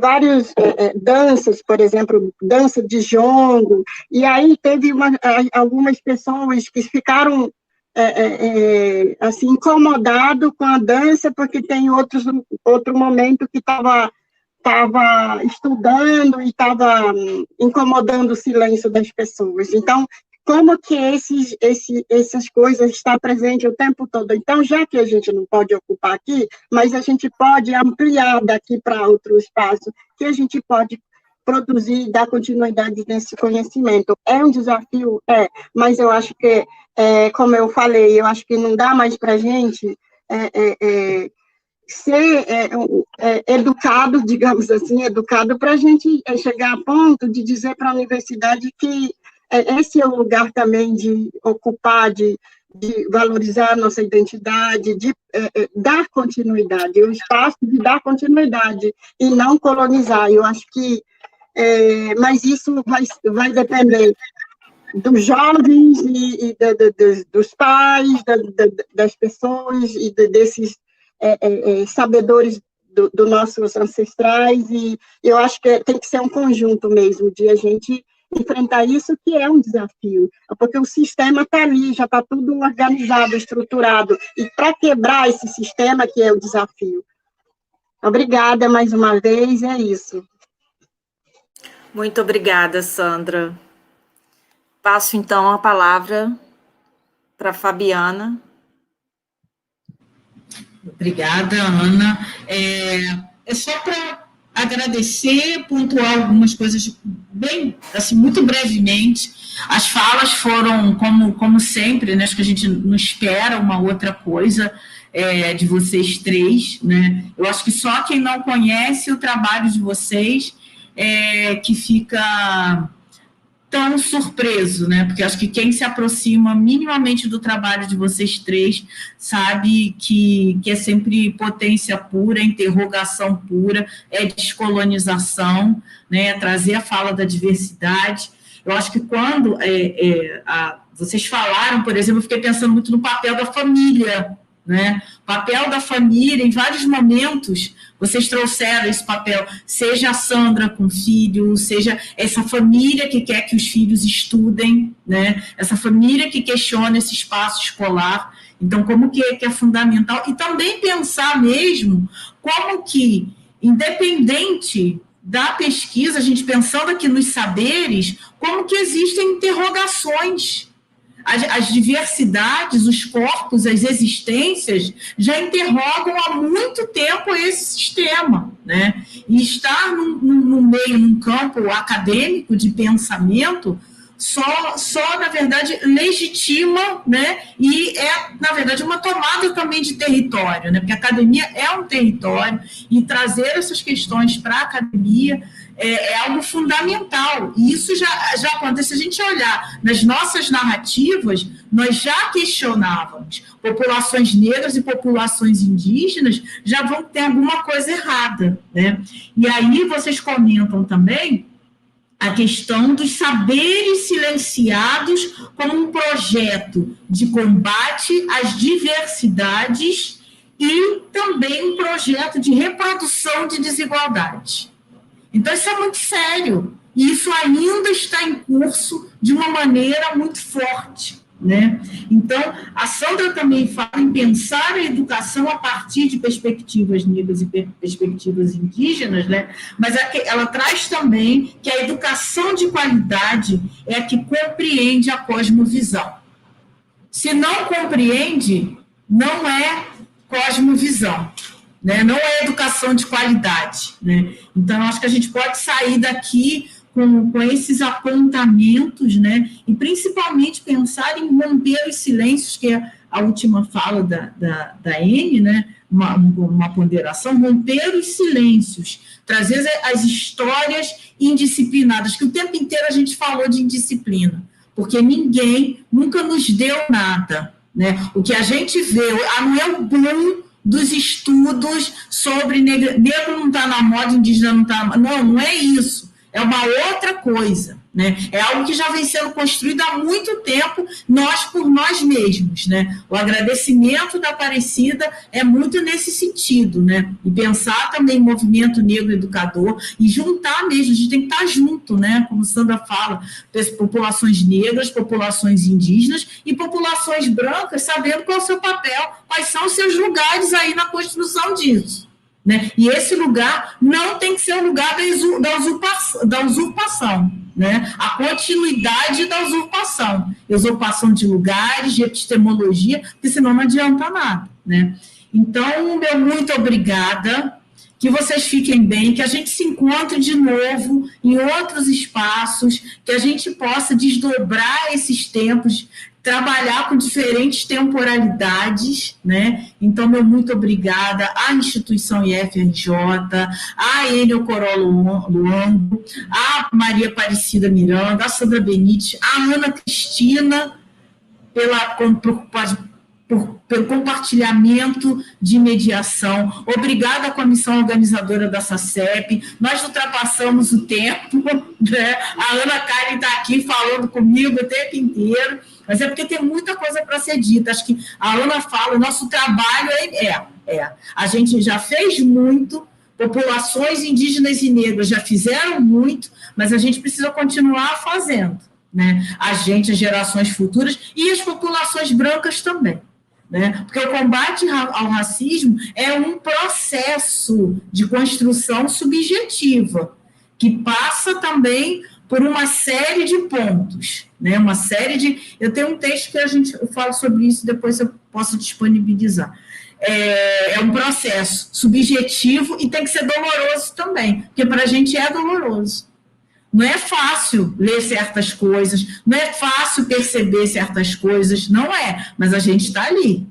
várias danças, por exemplo, dança de jongo, e aí teve algumas pessoas que ficaram assim, incomodado com a dança, porque tem outro momento que estava estudando e estava incomodando o silêncio das pessoas. Então, como que essas coisas estão presentes o tempo todo? Então, já que a gente não pode ocupar aqui, mas a gente pode ampliar daqui para outro espaço, que a gente pode produzir e dar continuidade nesse conhecimento. É um desafio? Mas eu acho que, como eu falei, eu acho que não dá mais para a gente ser educado, digamos assim, educado para a gente chegar a ponto de dizer para a universidade que esse é o lugar também de ocupar, de valorizar a nossa identidade, de dar continuidade, o espaço de dar continuidade e não colonizar. Eu acho que mas isso vai depender dos jovens e dos pais, das pessoas e desses sabedores dos nossos ancestrais, e eu acho que tem que ser um conjunto mesmo de a gente enfrentar isso, que é um desafio, porque o sistema está ali, já está tudo organizado, estruturado, e para quebrar esse sistema que é o desafio. Obrigada mais uma vez, é isso. Muito obrigada, Sandra. Passo, então, a palavra para Fabiana. Obrigada, Ana. É só para agradecer, pontuar algumas coisas bem, assim, muito brevemente. As falas foram, como sempre, né, acho que a gente não espera uma outra coisa de vocês três, né? Eu acho que só quem não conhece o trabalho de vocês que fica tão surpreso, né? Porque acho que quem se aproxima minimamente do trabalho de vocês três sabe que é sempre potência pura, interrogação pura, descolonização, né? Trazer a fala da diversidade. Eu acho que quando vocês falaram, por exemplo, eu fiquei pensando muito no papel da família, né? O papel da família, em vários momentos, vocês trouxeram esse papel, seja a Sandra com filho, seja essa família que quer que os filhos estudem, né? Essa família que questiona esse espaço escolar. Então, como que é fundamental? E também pensar mesmo como que, independente da pesquisa, a gente pensando aqui nos saberes, como que existem interrogações. As diversidades, os corpos, as existências já interrogam há muito tempo esse sistema, né? E estar no meio, num campo acadêmico de pensamento, só na verdade, legitima, né? E na verdade, uma tomada também de território, né? Porque a academia é um território, e trazer essas questões para a academia é algo fundamental, e isso já acontece. Se a gente olhar nas nossas narrativas, nós já questionávamos populações negras e populações indígenas, já vão ter alguma coisa errada, né? E aí vocês comentam também a questão dos saberes silenciados como um projeto de combate às diversidades e também um projeto de reprodução de desigualdade. Então, isso é muito sério, e isso ainda está em curso de uma maneira muito forte, né? Então, a Sandra também fala em pensar a educação a partir de perspectivas negras e perspectivas indígenas, né? Mas ela traz também que a educação de qualidade é a que compreende a cosmovisão. Se não compreende, não é cosmovisão, né? Não é educação de qualidade, né? Então, acho que a gente pode sair daqui com esses apontamentos, né? E principalmente pensar em romper os silêncios, que é a última fala da Anne, né? Uma ponderação, romper os silêncios, trazer as histórias indisciplinadas, que o tempo inteiro a gente falou de indisciplina, porque ninguém nunca nos deu nada, né? O que a gente vê, não é o boom dos estudos sobre negro não está na moda, indígena não está na moda. Não é isso. É uma outra coisa, né? É algo que já vem sendo construído há muito tempo, nós por nós mesmos, né? O agradecimento da Aparecida é muito nesse sentido, né? E pensar também em movimento negro educador e juntar mesmo, a gente tem que estar junto, né? Como Sandra fala, populações negras, populações indígenas e populações brancas, sabendo qual é o seu papel, quais são os seus lugares aí na construção disso, né? E esse lugar não tem que ser o lugar da usurpação, né? A continuidade da usurpação de lugares, de epistemologia, porque senão não adianta nada, né? Então, meu muito obrigada, que vocês fiquem bem, que a gente se encontre de novo em outros espaços, que a gente possa desdobrar esses tempos, trabalhar com diferentes temporalidades, né? Então, meu muito obrigada à instituição IFRJ, à Enio Corolo Luango, à Maria Aparecida Miranda, à Sandra Benite, à Ana Cristina, pelo compartilhamento de mediação. Obrigada à comissão organizadora da SACEP. Nós ultrapassamos o tempo, né? A Ana Karen está aqui falando comigo o tempo inteiro, mas é porque tem muita coisa para ser dita. Acho que a Ana fala, o nosso trabalho a gente já fez muito, populações indígenas e negras já fizeram muito, mas a gente precisa continuar fazendo, né? As gerações futuras e as populações brancas também, né? Porque o combate ao racismo é um processo de construção subjetiva, que passa também por uma série de pontos. né? Uma série de... Eu tenho um texto que eu falo sobre isso, depois eu posso disponibilizar. É um processo subjetivo e tem que ser doloroso também, porque para a gente é doloroso. Não é fácil ler certas coisas, não é fácil perceber certas coisas, não é, mas a gente está ali.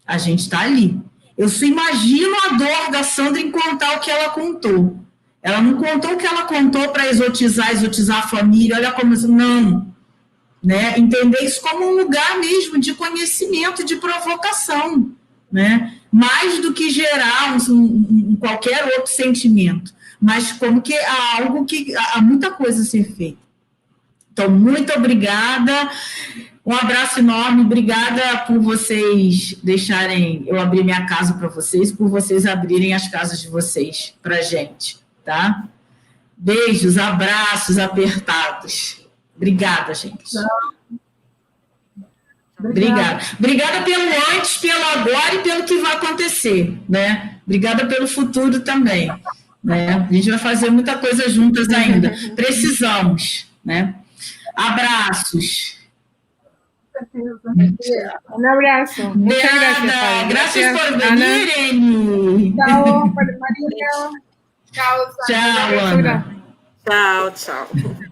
A gente está ali. Eu só imagino a dor da Sandra em contar o que ela contou. Ela não contou o que ela contou para exotizar a família, olha como... Não. Né? Entender isso como um lugar mesmo de conhecimento, de provocação, né? Mais do que gerar qualquer outro sentimento, mas como que há algo que há muita coisa a ser feita. Então, muito obrigada, um abraço enorme, obrigada por vocês deixarem eu abrir minha casa para vocês, por vocês abrirem as casas de vocês para a gente, tá? Beijos, abraços apertados. Obrigada, gente. Obrigada. Obrigada pelo antes, pelo agora e pelo que vai acontecer, né? Obrigada pelo futuro também, né? A gente vai fazer muita coisa juntas ainda. Precisamos, né? Abraços. Un abrazo. Muchas gracias, Fabi. Gracias por Ana. venir, Eni. Chao, María. Chao, Sandra. Chao, Ana. Tchau, tchau.